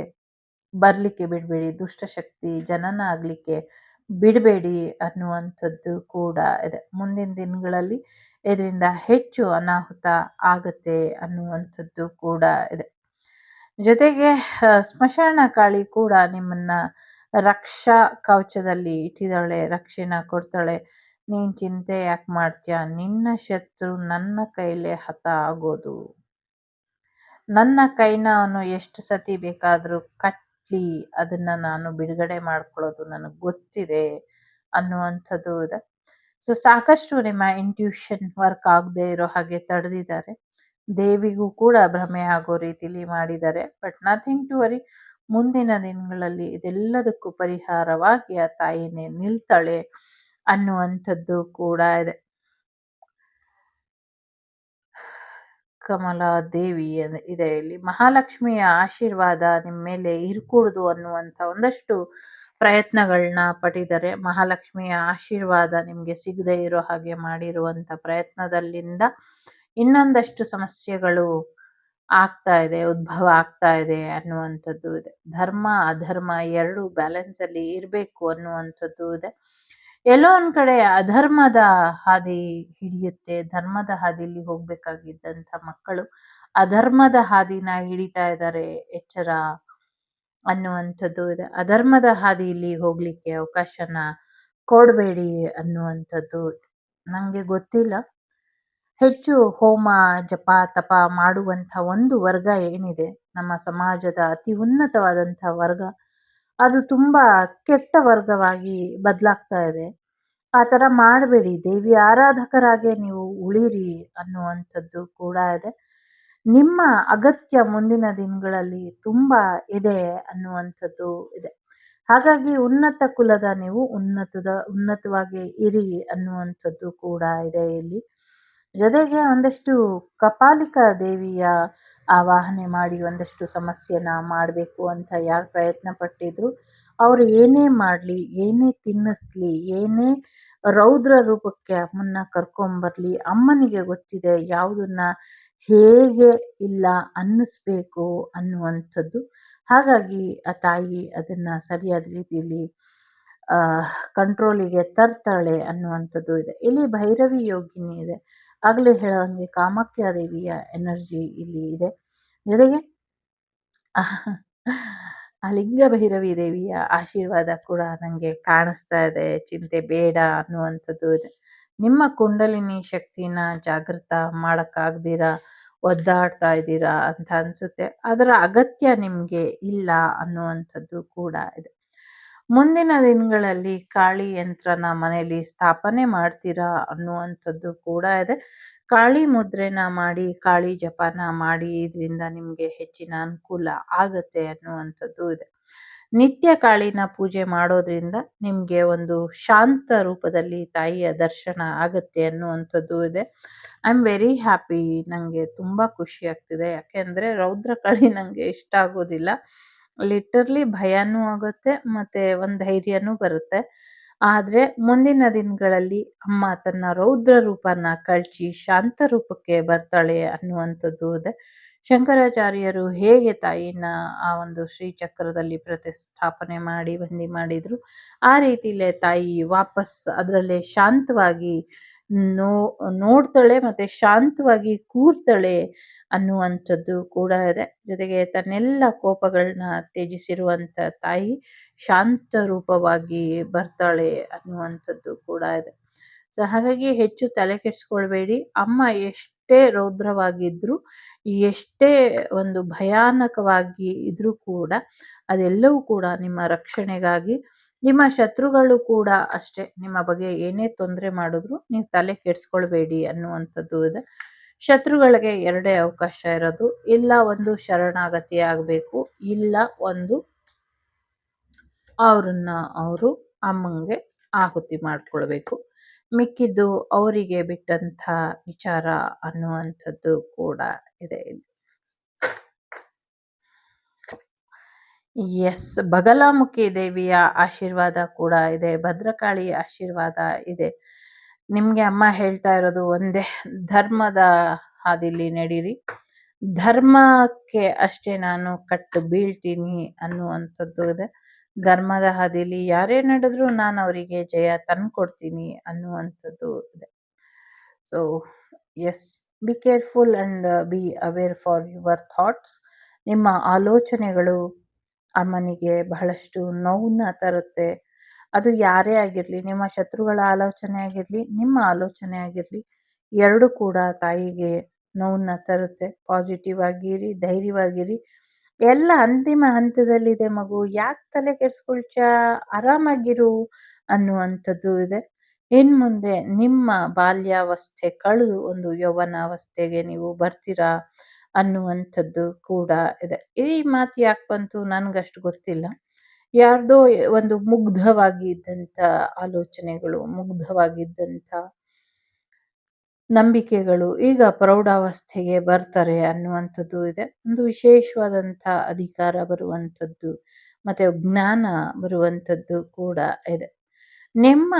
ಬರ್ಲಿಕ್ಕೆ ಬಿಡಬೇಡಿ, ದುಷ್ಟ ಶಕ್ತಿ ಜನನ ಆಗ್ಲಿಕ್ಕೆ ಬಿಡಬೇಡಿ ಅನ್ನುವಂಥದ್ದು ಕೂಡ ಇದೆ. ಮುಂದಿನ ದಿನಗಳಲ್ಲಿ ಇದರಿಂದ ಹೆಚ್ಚು ಅನಾಹುತ ಆಗತ್ತೆ ಅನ್ನುವಂಥದ್ದು ಕೂಡ ಇದೆ. ಜೊತೆಗೆ ಸ್ಮಶಾನ ಕಾಳಿ ಕೂಡ ನಿಮ್ಮನ್ನ ರಕ್ಷಾ ಕವಚದಲ್ಲಿ ಇಟ್ಟಿದ್ದಾಳೆ, ರಕ್ಷೆನ ಕೊಡ್ತಾಳೆ. ನೀನ್ ಚಿಂತೆ ಯಾಕೆ ಮಾಡ್ತೀಯ, ನಿನ್ನ ಶತ್ರು ನನ್ನ ಕೈಲೇ ಹತ ಆಗೋದು, ನನ್ನ ಕೈನ ಅವನು ಎಷ್ಟು ಸತಿ ಬೇಕಾದ್ರೂ ಕಟ್ಲಿ, ಅದನ್ನ ನಾನು ಬಿಡುಗಡೆ ಮಾಡ್ಕೊಳ್ಳೋದು ನನಗೆ ಗೊತ್ತಿದೆ ಅನ್ನುವಂಥದ್ದು ಇದೆ. ಸೊ ಸಾಕಷ್ಟು ನಿಮ್ಮ ಇಂಟ್ಯೂಷನ್ ವರ್ಕ್ ಆಗದೆ ಇರೋ ಹಾಗೆ ತಡೆದಿದ್ದಾರೆ. ದೇವಿಗೂ ಕೂಡ ಭ್ರಮೆ ಆಗೋ ರೀತಿಲಿ ಮಾಡಿದ್ದಾರೆ. ಬಟ್ ನಥಿಂಗ್ ಟು ವರಿ, ಮುಂದಿನ ದಿನಗಳಲ್ಲಿ ಇದೆಲ್ಲದಕ್ಕೂ ಪರಿಹಾರವಾಗಿ ಆ ತಾಯಿನೇ ನಿಲ್ತಾಳೆ ಅನ್ನುವಂಥದ್ದು ಕೂಡ ಇದೆ. ಕಮಲಾ ದೇವಿ ಇದೆ ಇಲ್ಲಿ. ಮಹಾಲಕ್ಷ್ಮಿಯ ಆಶೀರ್ವಾದ ನಿಮ್ಮ ಮೇಲೆ ಇರ್ಕೂಡ್ದು ಅನ್ನುವಂಥ ಒಂದಷ್ಟು ಪ್ರಯತ್ನಗಳನ್ನ ಪಟ್ಟಿದ್ದಾರೆ. ಮಹಾಲಕ್ಷ್ಮಿಯ ಆಶೀರ್ವಾದ ನಿಮ್ಗೆ ಸಿಗದೆ ಇರೋ ಹಾಗೆ ಮಾಡಿರುವಂತ ಪ್ರಯತ್ನದಲ್ಲಿಂದ ಇನ್ನೊಂದಷ್ಟು ಸಮಸ್ಯೆಗಳು ಆಗ್ತಾ ಇದೆ, ಉದ್ಭವ ಆಗ್ತಾ ಇದೆ ಅನ್ನುವಂಥದ್ದು ಇದೆ. ಧರ್ಮ ಅಧರ್ಮ ಎರಡು ಬ್ಯಾಲೆನ್ಸ್ ಅಲ್ಲಿ ಇರಬೇಕು ಅನ್ನುವಂಥದ್ದು ಇದೆ. ಎಲ್ಲೋ ಒಂದ್ ಕಡೆ ಅಧರ್ಮದ ಹಾದಿ ಹಿಡಿಯುತ್ತೆ, ಧರ್ಮದ ಹಾದಿಲಿ ಹೋಗ್ಬೇಕಾಗಿದ್ದಂತ ಮಕ್ಕಳು ಅಧರ್ಮದ ಹಾದಿನ ಹಿಡಿತಾ ಇದ್ದಾರೆ, ಎಚ್ಚರ ಅನ್ನುವಂಥದ್ದು ಇದೆ. ಅಧರ್ಮದ ಹಾದಿಯಲ್ಲಿ ಹೋಗ್ಲಿಕ್ಕೆ ಅವಕಾಶನ ಕೊಡಬೇಡಿ ಅನ್ನುವಂಥದ್ದು. ನಂಗೆ ಗೊತ್ತಿಲ್ಲ, ಹೆಚ್ಚು ಹೋಮ ಜಪ ತಪ ಮಾಡುವಂಥ ಒಂದು ವರ್ಗ ಏನಿದೆ ನಮ್ಮ ಸಮಾಜದ ಅತಿ ಉನ್ನತವಾದಂಥ ವರ್ಗ, ಅದು ತುಂಬಾ ಕೆಟ್ಟ ವರ್ಗವಾಗಿ ಬದಲಾಗ್ತಾ ಇದೆ. ಆ ತರ ಮಾಡಬೇಡಿ, ದೇವಿ ಆರಾಧಕರಾಗೆ ನೀವು ಉಳಿರಿ ಅನ್ನುವಂಥದ್ದು ಕೂಡ ಇದೆ. ನಿಮ್ಮ ಅಗತ್ಯ ಮುಂದಿನ ದಿನಗಳಲ್ಲಿ ತುಂಬಾ ಇದೆ ಅನ್ನುವಂಥದ್ದು ಇದೆ. ಹಾಗಾಗಿ ಉನ್ನತ ಕುಲದ ನೀವು ಉನ್ನತವಾಗಿ ಇರಿ ಅನ್ನುವಂಥದ್ದು ಕೂಡ ಇದೆ ಇಲ್ಲಿ. ಜೊತೆಗೆ ಒಂದಷ್ಟು ಕಪಾಲಿಕಾ ದೇವಿಯ ಆವಾಹನೆ ಮಾಡಿ ಒಂದಷ್ಟು ಸಮಸ್ಯೆನ ಮಾಡಬೇಕು ಅಂತ ಯಾರು ಪ್ರಯತ್ನ ಪಟ್ಟಿದ್ರು, ಅವರು ಏನೇ ಮಾಡಲಿ, ಏನೇ ತಿನ್ನಿಸ್ಲಿ, ಏನೇ ರೌದ್ರ ರೂಪಕ್ಕೆ ಅಮ್ಮನ್ನ ಕರ್ಕೊಂಬರ್ಲಿ, ಅಮ್ಮನಿಗೆ ಗೊತ್ತಿದೆ ಯಾವುದನ್ನ ಹೇಗೆ ಇಲ್ಲ ಅನ್ನಿಸ್ಬೇಕು ಅನ್ನುವಂಥದ್ದು. ಹಾಗಾಗಿ ಆ ತಾಯಿ ಅದನ್ನ ಸರಿಯಾದ ರೀತಿಯಲ್ಲಿ ಕಂಟ್ರೋಲಿಗೆ ತರ್ತಾಳೆ ಅನ್ನುವಂಥದ್ದು ಇದೆ. ಇಲ್ಲಿ ಭೈರವಿ ಯೋಗಿನಿ ಇದೆ. ಆಗ್ಲೇ ಹೇಳೋಂಗೆ ಕಾಮಾಖ್ಯ ದೇವಿಯ ಎನರ್ಜಿ ಇಲ್ಲಿ ಇದೆ. ಜೊತೆಗೆ ಆ ಲಿಂಗ ಭೈರವಿ ದೇವಿಯ ಆಶೀರ್ವಾದ ಕೂಡ ನನಗೆ ಕಾಣಿಸ್ತಾ ಇದೆ. ಚಿಂತೆ ಬೇಡ ಅನ್ನುವಂಥದ್ದು ಇದೆ. ನಿಮ್ಮ ಕುಂಡಲಿನಿ ಶಕ್ತಿನ ಜಾಗೃತ ಮಾಡಕ್ಕಾಗ್ದಿರ ಒದ್ದಾಡ್ತಾ ಇದ್ದೀರಾ ಅಂತ ಅನ್ಸುತ್ತೆ. ಅದರ ಅಗತ್ಯ ನಿಮ್ಗೆ ಇಲ್ಲ ಅನ್ನುವಂಥದ್ದು ಕೂಡ ಇದೆ. ಮುಂದಿನ ದಿನಗಳಲ್ಲಿ ಕಾಳಿ ಯಂತ್ರನ ಮನೆಯಲ್ಲಿ ಸ್ಥಾಪನೆ ಮಾಡ್ತೀರಾ ಅನ್ನುವಂಥದ್ದು ಕೂಡ ಇದೆ. ಕಾಳಿ ಮುದ್ರೆನ ಮಾಡಿ, ಕಾಳಿ ಜಪನ ಮಾಡಿ, ಇದರಿಂದ ನಿಮ್ಗೆ ಹೆಚ್ಚಿನ ಅನುಕೂಲ ಆಗತ್ತೆ ಅನ್ನುವಂಥದ್ದು ಇದೆ. ನಿತ್ಯ ಕಾಳಿನ ಪೂಜೆ ಮಾಡೋದ್ರಿಂದ ನಿಮ್ಗೆ ಒಂದು ಶಾಂತ ರೂಪದಲ್ಲಿ ತಾಯಿಯ ದರ್ಶನ ಆಗತ್ತೆ ಅನ್ನುವಂಥದ್ದು ಇದೆ. I am very happy. ನಂಗೆ ತುಂಬಾ ಖುಷಿ ಆಗ್ತಿದೆ. ಯಾಕೆಂದ್ರೆ ರೌದ್ರ ಕಾಳಿ ನಂಗೆ ಇಷ್ಟ ಆಗೋದಿಲ್ಲ. ಲಿಟರ್ಲಿ ಭಯನೂ ಆಗುತ್ತೆ, ಮತ್ತೆ ಒಂದ್ ಧೈರ್ಯನೂ ಬರುತ್ತೆ. ಆದ್ರೆ ಮುಂದಿನ ದಿನಗಳಲ್ಲಿ ಅಮ್ಮ ತನ್ನ ರೌದ್ರ ರೂಪನ ಕಳ್ಚಿ ಶಾಂತ ರೂಪಕ್ಕೆ ಬರ್ತಾಳೆ ಅನ್ನುವಂಥದ್ದು ಇದೆ. ಶಂಕರಾಚಾರ್ಯರು ಹೇಗೆ ತಾಯಿನ ಆ ಒಂದು ಶ್ರೀಚಕ್ರದಲ್ಲಿ ಪ್ರತಿಸ್ಥಾಪನೆ ಮಾಡಿ ಬಂದಿ ಮಾಡಿದ್ರು, ಆ ರೀತಿಲೇ ತಾಯಿ ವಾಪಸ್ ಅದರಲ್ಲೇ ಶಾಂತವಾಗಿ ನೋ ನೋಡ್ತಾಳೆ, ಮತ್ತೆ ಶಾಂತವಾಗಿ ಕೂರ್ತಾಳೆ ಅನ್ನುವಂಥದ್ದು ಕೂಡ ಇದೆ. ಜೊತೆಗೆ ತನ್ನೆಲ್ಲ ಕೋಪಗಳನ್ನ ತ್ಯಜಿಸಿರುವಂತ ತಾಯಿ ಶಾಂತ ರೂಪವಾಗಿ ಬರ್ತಾಳೆ ಅನ್ನುವಂಥದ್ದು ಕೂಡ ಇದೆ. ಸೊ ಹಾಗಾಗಿ ಹೆಚ್ಚು ತಲೆ ಕೆಡಿಸ್ಕೊಳ್ಬೇಡಿ. ಅಮ್ಮ ಎಷ್ಟೇ ರೌದ್ರವಾಗಿದ್ರು, ಎಷ್ಟೇ ಒಂದು ಭಯಾನಕವಾಗಿ ಇದ್ರೂ ಕೂಡ ಅದೆಲ್ಲವೂ ಕೂಡ ನಿಮ್ಮ ರಕ್ಷಣೆಗಾಗಿ. ನಿಮ್ಮ ಶತ್ರುಗಳು ಕೂಡ ಅಷ್ಟೇ, ನಿಮ್ಮ ಬಗ್ಗೆ ಏನೇ ತೊಂದರೆ ಮಾಡಿದ್ರು ನೀವು ತಲೆ ಕೆಡಿಸ್ಕೊಳ್ಬೇಡಿ ಅನ್ನುವಂಥದ್ದು ಇದೆ. ಶತ್ರುಗಳಿಗೆ ಎರಡೇ ಅವಕಾಶ ಇರೋದು, ಇಲ್ಲ ಒಂದು ಶರಣಾಗತಿ ಆಗಬೇಕು, ಇಲ್ಲ ಒಂದು ಅವ್ರನ್ನ ಅವರು ಅಮ್ಮಂಗೆ ಆಹುತಿ ಮಾಡ್ಕೊಳ್ಬೇಕು. ಮಿಕ್ಕಿದ್ದು ಅವರಿಗೆ ಬಿಟ್ಟಂಥ ವಿಚಾರ ಅನ್ನುವಂಥದ್ದು ಕೂಡ ಇದೆ ಇಲ್ಲಿ. ಎಸ್, ಬಗಲಾಮುಖಿ ದೇವಿಯ ಆಶೀರ್ವಾದ ಕೂಡ ಇದೆ. ಭದ್ರಕಾಳಿ ಆಶೀರ್ವಾದ ಇದೆ. ನಿಮ್ಗೆ ಅಮ್ಮ ಹೇಳ್ತಾ ಇರೋದು ಒಂದೇ, ಧರ್ಮದ ಹಾದಿಲಿ ನಡೀರಿ, ಧರ್ಮಕ್ಕೆ ಅಷ್ಟೇ ನಾನು ಕಟ್ಟು ಬೀಳ್ತೀನಿ ಅನ್ನುವಂಥದ್ದು ಇದೆ. ಧರ್ಮದ ಹಾದಿಲಿ ಯಾರೇ ನಡೆದ್ರು ನಾನು ಅವರಿಗೆ ಜಯ ತಂದ್ಕೊಡ್ತೀನಿ ಅನ್ನುವಂಥದ್ದು ಇದೆ. So yes, be careful and be aware for your thoughts. ನಿಮ್ಮ ಆಲೋಚನೆಗಳು ಅಮ್ಮನಿಗೆ ಬಹಳಷ್ಟು ನೋವನ್ನ ತರುತ್ತೆ. ಅದು ಯಾರೇ ಆಗಿರ್ಲಿ, ನಿಮ್ಮ ಶತ್ರುಗಳ ಆಲೋಚನೆ ಆಗಿರ್ಲಿ, ನಿಮ್ಮ ಆಲೋಚನೆ ಆಗಿರ್ಲಿ, ಎರಡು ಕೂಡ ತಾಯಿಗೆ ನೋವನ್ನ ತರುತ್ತೆ. ಪಾಸಿಟಿವ್ ಆಗಿರಿ, ಧೈರ್ಯವಾಗಿರಿ. ಎಲ್ಲ ಅಂತಿಮ ಹಂತದಲ್ಲಿದೆ ಮಗು, ಯಾಕೆ ತಲೆ ಕೆಡಿಸ್ಕೊಳ್ತ್ಯಾ, ಆರಾಮಾಗಿರು ಅನ್ನುವಂಥದ್ದು ಇದೆ. ಇನ್ ಮುಂದೆ ನಿಮ್ಮ ಬಾಲ್ಯಾವಸ್ಥೆ ಕಳೆದು ಒಂದು ಯೌವನಾವಸ್ಥೆಗೆ ನೀವು ಬರ್ತೀರಾ ಅನ್ನುವಂಥದ್ದು ಕೂಡ ಇದೆ. ಈ ಮಾತು ಯಾಕೆ ಬಂತು ನನ್ಗಷ್ಟು ಗೊತ್ತಿಲ್ಲ. ಯಾರ್ದೋ ಒಂದು ಮುಗ್ಧವಾಗಿದ್ದಂಥ ಆಲೋಚನೆಗಳು, ಮುಗ್ಧವಾಗಿದ್ದಂಥ ನಂಬಿಕೆಗಳು ಈಗ ಪ್ರೌಢಾವಸ್ಥೆಗೆ ಬರ್ತಾರೆ ಅನ್ನುವಂಥದ್ದು ಇದೆ. ಒಂದು ವಿಶೇಷವಾದಂಥ ಅಧಿಕಾರ ಬರುವಂಥದ್ದು, ಮತ್ತೆ ಜ್ಞಾನ ಬರುವಂಥದ್ದು ಕೂಡ ಇದೆ. ನಿಮ್ಮ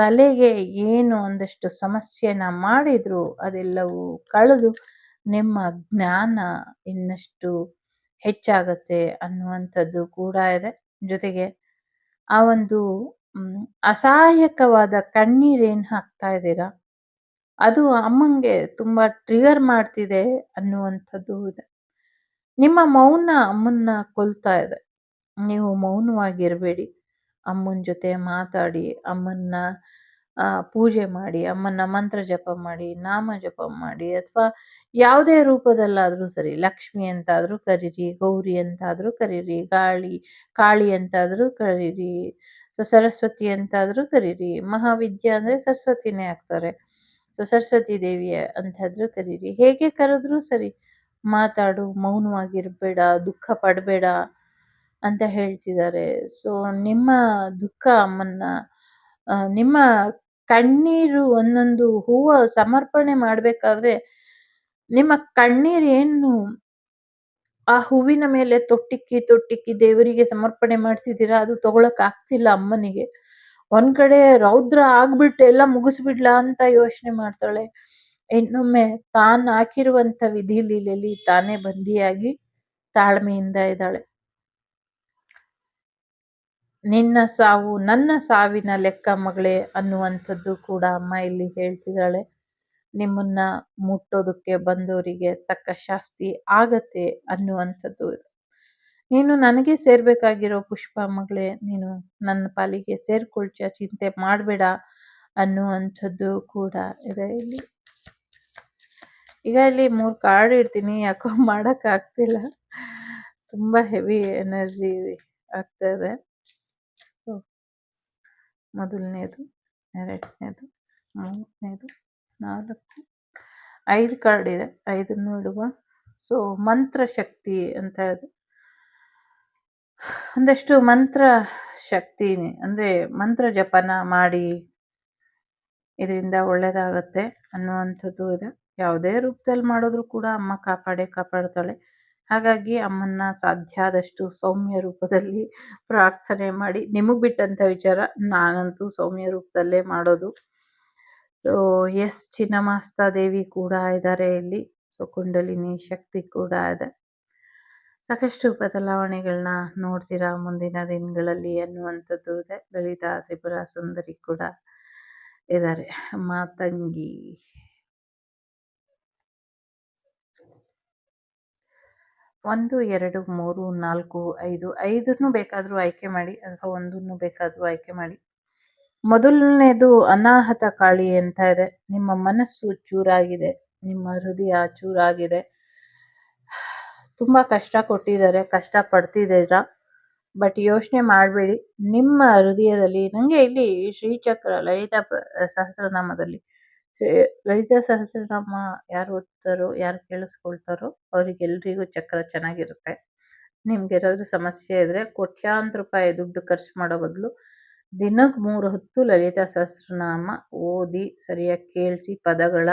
ತಲೆಗೆ ಏನು ಒಂದಷ್ಟು ಸಮಸ್ಯೆನ ಮಾಡಿದ್ರು ಅದೆಲ್ಲವೂ ಕಳೆದು ನಿಮ್ಮ ಜ್ಞಾನ ಇನ್ನಷ್ಟು ಹೆಚ್ಚಾಗತ್ತೆ ಅನ್ನುವಂಥದ್ದು ಕೂಡ ಇದೆ. ಜೊತೆಗೆ ಆ ಒಂದು ಅಸಹಾಯಕವಾದ ಕಣ್ಣೀರೇನ್ ಹಾಕ್ತಾ ಇದ್ದೀರಾ, ಅದು ಅಮ್ಮಂಗೆ ತುಂಬಾ ಟ್ರಿಗರ್ ಮಾಡ್ತಿದೆ ಅನ್ನುವಂಥದ್ದು ಇದೆ. ನಿಮ್ಮ ಮೌನ ಅಮ್ಮನ್ನ ಕೊಲ್ತಾ ಇದೆ. ನೀವು ಮೌನವಾಗಿರಬೇಡಿ. ಅಮ್ಮನ ಜೊತೆ ಮಾತಾಡಿ, ಅಮ್ಮನ್ನ ಪೂಜೆ ಮಾಡಿ, ಅಮ್ಮನ್ನ ಮಂತ್ರ ಜಪ ಮಾಡಿ, ನಾಮ ಜಪ ಮಾಡಿ, ಅಥವಾ ಯಾವುದೇ ರೂಪದಲ್ಲಾದರೂ ಸರಿ, ಲಕ್ಷ್ಮಿ ಅಂತಾದರೂ ಕರೀರಿ, ಗೌರಿ ಅಂತಾದರೂ ಕರೀರಿ, ಕಾಳಿ ಅಂತಾದರೂ ಕರೀರಿ, ಸೊ ಸರಸ್ವತಿ ಅಂತಾದರೂ ಕರೀರಿ. ಮಹಾವಿದ್ಯಾ ಅಂದರೆ ಸರಸ್ವತಿನೇ ಆಗ್ತಾರೆ. ಸೊ ಸರಸ್ವತಿ ದೇವಿಯ ಅಂತಾದರೂ ಕರೀರಿ. ಹೇಗೆ ಕರೆದ್ರೂ ಸರಿ, ಮಾತಾಡು, ಮೌನವಾಗಿರಬೇಡ, ದುಃಖ ಪಡಬೇಡ ಅಂತ ಹೇಳ್ತಿದ್ದಾರೆ. ಸೊ ನಿಮ್ಮ ದುಃಖ ಅಮ್ಮನ್ನ, ನಿಮ್ಮ ಕಣ್ಣೀರು ಒಂದೊಂದು ಹೂವ ಸಮರ್ಪಣೆ ಮಾಡ್ಬೇಕಾದ್ರೆ ನಿಮ್ಮ ಕಣ್ಣೀರು ಏನು ಆ ಹೂವಿನ ಮೇಲೆ ತೊಟ್ಟಿಕ್ಕಿ ತೊಟ್ಟಿಕ್ಕಿ ದೇವರಿಗೆ ಸಮರ್ಪಣೆ ಮಾಡ್ತಿದ್ದೀರಾ, ಅದು ತಗೊಳಕ್ ಆಗ್ತಿಲ್ಲ ಅಮ್ಮನಿಗೆ. ಒಂದ್ ಕಡೆ ರೌದ್ರ ಆಗ್ಬಿಟ್ಟು ಎಲ್ಲ ಮುಗಿಸ್ಬಿಡ್ಲಾ ಅಂತ ಯೋಚನೆ ಮಾಡ್ತಾಳೆ. ಇನ್ನೊಮ್ಮೆ ತಾನ್ ಹಾಕಿರುವಂತ ವಿಧಿ ಲೀಲೆಯಲ್ಲಿ ತಾನೇ ಬಂದಿಯಾಗಿ ತಾಳ್ಮೆಯಿಂದ ಇದ್ದಾಳೆ. ನಿನ್ನ ಸಾವು ನನ್ನ ಸಾವಿನ ಲೆಕ್ಕ ಮಗಳೇ ಅನ್ನುವಂಥದ್ದು ಕೂಡ ಅಮ್ಮ ಇಲ್ಲಿ ಹೇಳ್ತಿದ್ದಾಳೆ. ನಿಮ್ಮನ್ನ ಮುಟ್ಟೋದಕ್ಕೆ ಬಂದವರಿಗೆ ತಕ್ಕ ಶಾಸ್ತಿ ಆಗತ್ತೆ ಅನ್ನುವಂಥದ್ದು ಇದೆ. ನೀನು ನನಗೆ ಸೇರ್ಬೇಕಾಗಿರೋ ಪುಷ್ಪ ಮಗಳೇ, ನೀನು ನನ್ನ ಪಾಲಿಗೆ ಸೇರ್ಕೊಳ್ತೀಯ, ಚಿಂತೆ ಮಾಡಬೇಡ ಅನ್ನುವಂಥದ್ದು ಕೂಡ ಇದೆ ಇಲ್ಲಿ. ಈಗ ಇಲ್ಲಿ 3 ಕಾರ್ಡ್ ಇಡ್ತೀನಿ, ಯಾಕೋ ಮಾಡಕ್ ಆಗ್ತಿಲ್ಲ, ತುಂಬಾ ಹೆವಿ ಎನರ್ಜಿ ಆಗ್ತಾ ಇದೆ. ಮೊದಲನೇದು, ಎರಡನೇದು, ಮೂರನೇದು, 4, 5 ಕಾರ್ಡ್ ಇದೆ. 5 ಇಡುವ. ಸೊ ಮಂತ್ರ ಶಕ್ತಿ ಅಂತ ಇದೆ. ಒಂದಷ್ಟು ಮಂತ್ರ ಶಕ್ತಿ ಅಂದ್ರೆ ಮಂತ್ರ ಜಪನ ಮಾಡಿ ಇದರಿಂದ ಒಳ್ಳೇದಾಗತ್ತೆ ಅನ್ನುವಂಥದ್ದು ಇದೆ. ಯಾವುದೇ ರೂಪದಲ್ಲಿ ಮಾಡಿದ್ರು ಕೂಡ ಅಮ್ಮ ಕಾಪಾಡ್ತಾಳೆ. ಹಾಗಾಗಿ ಅಮ್ಮನ್ನ ಸಾಧ್ಯ ಆದಷ್ಟು ಸೌಮ್ಯ ರೂಪದಲ್ಲಿ ಪ್ರಾರ್ಥನೆ ಮಾಡಿ, ನಿಮಗ್ ಬಿಟ್ಟಂತ ವಿಚಾರ, ನಾನಂತೂ ಸೌಮ್ಯ ರೂಪದಲ್ಲೇ ಮಾಡೋದು. ಸೊ ಎಸ್, ಚಿನ್ನಮಾಸ್ತಾ ದೇವಿ ಕೂಡ ಇದ್ದಾರೆ ಇಲ್ಲಿ. ಸೊ ಕುಂಡಲಿನಿ ಶಕ್ತಿ ಕೂಡ ಇದೆ. ಸಾಕಷ್ಟು ಬದಲಾವಣೆಗಳನ್ನ ನೋಡ್ತೀರಾ ಮುಂದಿನ ದಿನಗಳಲ್ಲಿ ಅನ್ನುವಂಥದ್ದು ಇದೆ. ಲಲಿತಾ ತ್ರಿಪುರ ಸುಂದರಿ ಕೂಡ ಇದ್ದಾರೆ, ಮಾತಂಗಿ. 1, 2, 3, 4, 5, 5 ಬೇಕಾದ್ರೂ ಆಯ್ಕೆ ಮಾಡಿ ಅಥವಾ 1 ಬೇಕಾದ್ರೂ ಆಯ್ಕೆ ಮಾಡಿ. ಮೊದಲನೇದು ಅನಾಹತ ಕಾಳಿ ಅಂತ ಇದೆ. ನಿಮ್ಮ ಮನಸ್ಸು ಚೂರಾಗಿದೆ, ನಿಮ್ಮ ಹೃದಯ ಚೂರಾಗಿದೆ, ತುಂಬಾ ಕಷ್ಟ ಕೊಟ್ಟಿದ್ದಾರೆ, ಕಷ್ಟ ಪಡ್ತಿದ್ದೀರಾ. ಬಟ್ ಯೋಚನೆ ಮಾಡಬೇಡಿ, ನಿಮ್ಮ ಹೃದಯದಲ್ಲಿ ನಂಗೆ ಇಲ್ಲಿ ಶ್ರೀಚಕ್ರ ಲಲಿತಾ ಸಹಸ್ರನಾಮದಲ್ಲಿ ಲಲಿತಾ ಸಹಸ್ರನಾಮ ಯಾರು ಓದ್ತಾರೋ, ಯಾರು ಕೇಳಿಸ್ಕೊಳ್ತಾರೋ ಅವರಿಗೆಲ್ರಿಗೂ ಚಕ್ರ ಚೆನ್ನಾಗಿರುತ್ತೆ. ನಿಮ್ಗೆ ಏನಾದ್ರೂ ಸಮಸ್ಯೆ ಇದ್ರೆ ಕೋಟ್ಯಾಂತರ ರೂಪಾಯಿ ದುಡ್ಡು ಖರ್ಚು ಮಾಡೋ ಬದಲು ದಿನಕ್ಕೆ 3 ಹೊತ್ತು ಲಲಿತಾ ಸಹಸ್ರನಾಮ ಓದಿ ಸರಿಯಾಗಿ ಕೇಳಿಸಿ ಪದಗಳ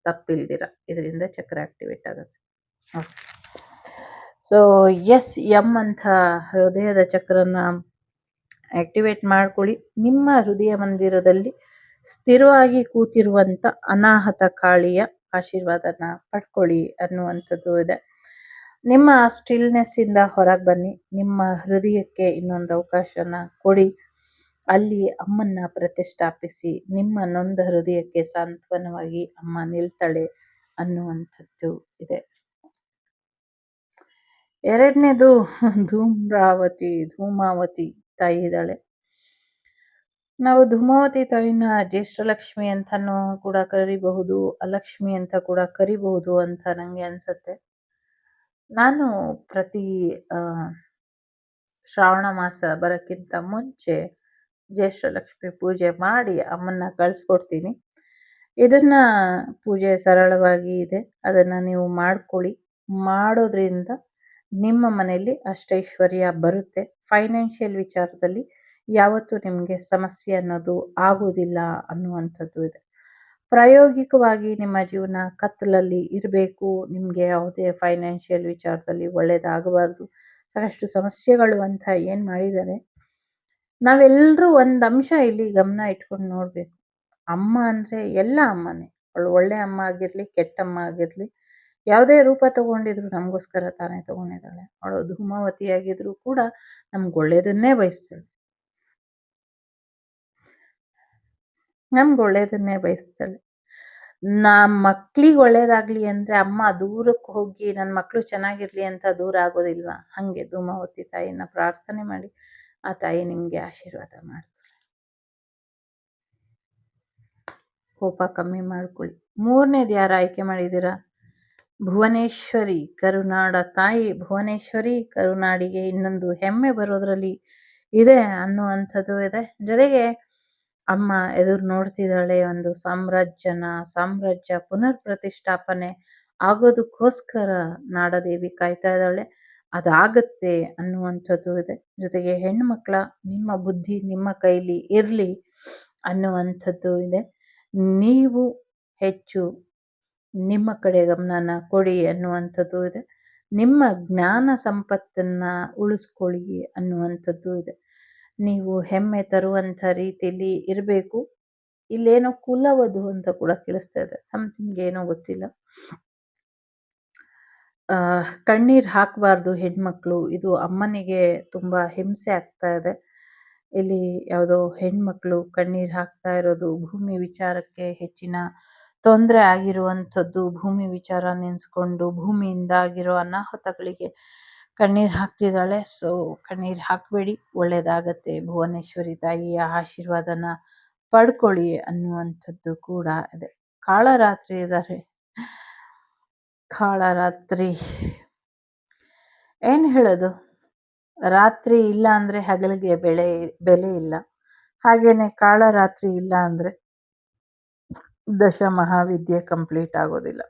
ತಪ್ಪಿಲ್ದಿರ, ಇದರಿಂದ ಚಕ್ರ ಆಕ್ಟಿವೇಟ್ ಆಗುತ್ತೆ. ಸೊ ಎಸ್, ಎಂ ಅಂತ ಹೃದಯದ ಚಕ್ರನ ಆಕ್ಟಿವೇಟ್ ಮಾಡ್ಕೊಳ್ಳಿ. ನಿಮ್ಮ ಹೃದಯ ಮಂದಿರದಲ್ಲಿ ಸ್ಥಿರವಾಗಿ ಕೂತಿರುವಂತ ಅನಾಹತ ಕಾಳಿಯ ಆಶೀರ್ವಾದನ ಪಡ್ಕೊಳ್ಳಿ ಅನ್ನುವಂಥದ್ದು ಇದೆ. ನಿಮ್ಮ ಸ್ಟಿಲ್ನೆಸ್ ಇಂದ ಹೊರಗೆ ಬನ್ನಿ, ನಿಮ್ಮ ಹೃದಯಕ್ಕೆ ಇನ್ನೊಂದು ಅವಕಾಶನ ಕೊಡಿ, ಅಲ್ಲಿ ಅಮ್ಮನ್ನ ಪ್ರತಿಷ್ಠಾಪಿಸಿ, ನಿಮ್ಮ ನೊಂದ ಹೃದಯಕ್ಕೆ ಸಾಂತ್ವನವಾಗಿ ಅಮ್ಮ ನಿಲ್ತಾಳೆ ಅನ್ನುವಂಥದ್ದು ಇದೆ. ಎರಡನೇದು ಧೂಮಾವತಿ ತಾಯಿ ಇದ್ದಾಳೆ. ನಾವು ಧೂಮಾವತಿ ತಾಯಿನ ಜ್ಯೇಷ್ಠಲಕ್ಷ್ಮಿ ಅಂತಾನು ಕೂಡ ಕರಿಬಹುದು, ಅಲಕ್ಷ್ಮಿ ಅಂತ ಕೂಡ ಕರಿಬಹುದು ಅಂತ ನಂಗೆ ಅನ್ಸತ್ತೆ. ನಾನು ಪ್ರತಿ ಶ್ರಾವಣ ಮಾಸ ಬರೋಕ್ಕಿಂತ ಮುಂಚೆ ಜ್ಯೇಷ್ಠಲಕ್ಷ್ಮಿ ಪೂಜೆ ಮಾಡಿ ಅಮ್ಮನ್ನ ಕಳಿಸ್ಕೊಡ್ತೀನಿ. ಇದನ್ನ ಪೂಜೆ ಸರಳವಾಗಿ ಇದೆ, ಅದನ್ನ ನೀವು ಮಾಡ್ಕೊಳ್ಳಿ. ಮಾಡೋದ್ರಿಂದ ನಿಮ್ಮ ಮನೆಯಲ್ಲಿ ಅಷ್ಟೈಶ್ವರ್ಯ ಬರುತ್ತೆ. ಫೈನಾನ್ಷಿಯಲ್ ವಿಚಾರದಲ್ಲಿ ಯಾವತ್ತೂ ನಿಮಗೆ ಸಮಸ್ಯೆ ಅನ್ನೋದು ಆಗೋದಿಲ್ಲ ಅನ್ನುವಂಥದ್ದು ಇದೆ. ಪ್ರಾಯೋಗಿಕವಾಗಿ ನಿಮ್ಮ ಜೀವನ ಕತ್ತಲಲ್ಲಿ ಇರಬೇಕು, ನಿಮಗೆ ಯಾವುದೇ ಫೈನಾನ್ಷಿಯಲ್ ವಿಚಾರದಲ್ಲಿ ಒಳ್ಳೇದಾಗಬಾರ್ದು, ಸಾಕಷ್ಟು ಸಮಸ್ಯೆಗಳು ಅಂತ ಏನು ಮಾಡಿದ್ದಾರೆ. ನಾವೆಲ್ಲರೂ ಒಂದು ಅಂಶ ಇಲ್ಲಿ ಗಮನ ಇಟ್ಕೊಂಡು ನೋಡಬೇಕು. ಅಮ್ಮ ಅಂದರೆ ಎಲ್ಲ ಅಮ್ಮನೇ, ಅವಳು ಒಳ್ಳೆ ಅಮ್ಮ ಆಗಿರಲಿ, ಕೆಟ್ಟ ಅಮ್ಮ ಆಗಿರಲಿ, ಯಾವುದೇ ರೂಪ ತಗೊಂಡಿದ್ರು ನಮಗೋಸ್ಕರ ತಾನೇ ತಗೊಂಡಿದ್ದಾಳೆ. ಅವಳು ಧೂಮಾವತಿ ಆಗಿದ್ರು ಕೂಡ ನಮ್ಗೆ ಒಳ್ಳೇದನ್ನೇ ಬಯಸ್ತಾಳೆ, ಮಕ್ಳಿಗೆ ಒಳ್ಳೇದಾಗ್ಲಿ ಅಂದ್ರೆ ಅಮ್ಮ ದೂರಕ್ಕೆ ಹೋಗಿ ನನ್ನ ಮಕ್ಳು ಚೆನ್ನಾಗಿರ್ಲಿ ಅಂತ ದೂರ ಆಗೋದಿಲ್ವಾ? ಹಂಗೆ ಧೂಮಾವತಿ ತಾಯಿನ ಪ್ರಾರ್ಥನೆ ಮಾಡಿ, ಆ ತಾಯಿ ನಿಮ್ಗೆ ಆಶೀರ್ವಾದ ಮಾಡ್ತಾಳೆ. ಕೋಪ ಕಮ್ಮಿ ಮಾಡ್ಕೊಳ್ಳಿ. 3ನೇದು ಯಾರು ಆಯ್ಕೆ ಮಾಡಿದ್ದೀರಾ? ಭುವನೇಶ್ವರಿ, ಕರುನಾಡ ತಾಯಿ. ಭುವನೇಶ್ವರಿ ಕರುನಾಡಿಗೆ ಇನ್ನೊಂದು ಹೆಮ್ಮೆ ಬರೋದ್ರಲ್ಲಿ ಇದೆ ಅನ್ನುವಂಥದ್ದು ಇದೆ. ಜೊತೆಗೆ ಅಮ್ಮ ಎದುರು ನೋಡ್ತಿದ್ದಾಳೆ, ಒಂದು ಸಾಮ್ರಾಜ್ಯ ಪುನರ್ ಪ್ರತಿಷ್ಠಾಪನೆ ಆಗೋದಕ್ಕೋಸ್ಕರ ನಾಡದೇವಿ ಕಾಯ್ತಾ ಇದ್ದಾಳೆ. ಅದಾಗತ್ತೆ ಅನ್ನುವಂಥದ್ದು ಇದೆ. ಜೊತೆಗೆ ಹೆಣ್ಮಕ್ಳ ನಿಮ್ಮ ಬುದ್ಧಿ ನಿಮ್ಮ ಕೈಲಿ ಇರಲಿ ಅನ್ನುವಂಥದ್ದು ಇದೆ. ನೀವು ಹೆಚ್ಚು ನಿಮ್ಮ ಕಡೆ ಗಮನನ ಕೊಡಿ ಅನ್ನುವಂಥದ್ದು ಇದೆ. ನಿಮ್ಮ ಜ್ಞಾನ ಸಂಪತ್ತನ್ನ ಉಳಿಸ್ಕೊಳ್ಳಿ ಅನ್ನುವಂಥದ್ದು ಇದೆ. ನೀವು ಹೆಮ್ಮೆ ತರುವಂಥ ರೀತಿಯಲ್ಲಿ ಇರಬೇಕು. ಇಲ್ಲೇನೋ ಕುಲವಧು ಅಂತ ಕೂಡ ಕೇಳಿಸ್ತಾ ಇದೆ. ಸಮಥಿಂಗ್ ಏನೋ ಗೊತ್ತಿಲ್ಲ. ಕಣ್ಣೀರ್ ಹಾಕಬಾರ್ದು ಹೆಣ್ಮಕ್ಳು. ಇದು ಅಮ್ಮನಿಗೆ ತುಂಬಾ ಹಿಂಸೆ ಆಗ್ತಾ ಇದೆ. ಇಲ್ಲಿ ಯಾವುದೋ ಹೆಣ್ಮಕ್ಳು ಕಣ್ಣೀರ್ ಹಾಕ್ತಾ ಇರೋದು ಭೂಮಿ ವಿಚಾರಕ್ಕೆ ಹೆಚ್ಚಿನ ತೊಂದರೆ ಆಗಿರುವಂಥದ್ದು. ಭೂಮಿ ವಿಚಾರ ನೆನ್ಸ್ಕೊಂಡು ಭೂಮಿಯಿಂದ ಆಗಿರೋ ಅನಾಹುತಗಳಿಗೆ ಕಣ್ಣೀರ್ ಹಾಕ್ತಿದ್ದಾಳೆ. ಸೊ ಕಣ್ಣೀರ್ ಹಾಕ್ಬೇಡಿ, ಒಳ್ಳೇದಾಗತ್ತೆ. ಭುವನೇಶ್ವರಿ ತಾಯಿಯ ಆಶೀರ್ವಾದನ ಪಡ್ಕೊಳ್ಳಿ ಅನ್ನುವಂಥದ್ದು ಕೂಡ ಇದೆ. ಕಾಳರಾತ್ರಿ ಇದ್ದಾರೆ. ಕಾಳರಾತ್ರಿ ಏನ್ ಹೇಳೋದು, ರಾತ್ರಿ ಇಲ್ಲ ಅಂದ್ರೆ ಹಗಲಿಗೆ ಬೆಲೆ ಇಲ್ಲ. ಹಾಗೇನೆ ಕಾಳರಾತ್ರಿ ಇಲ್ಲ ಅಂದ್ರೆ ದಶ ಮಹಾವಿದ್ಯೆ ಕಂಪ್ಲೀಟ್ ಆಗೋದಿಲ್ಲ.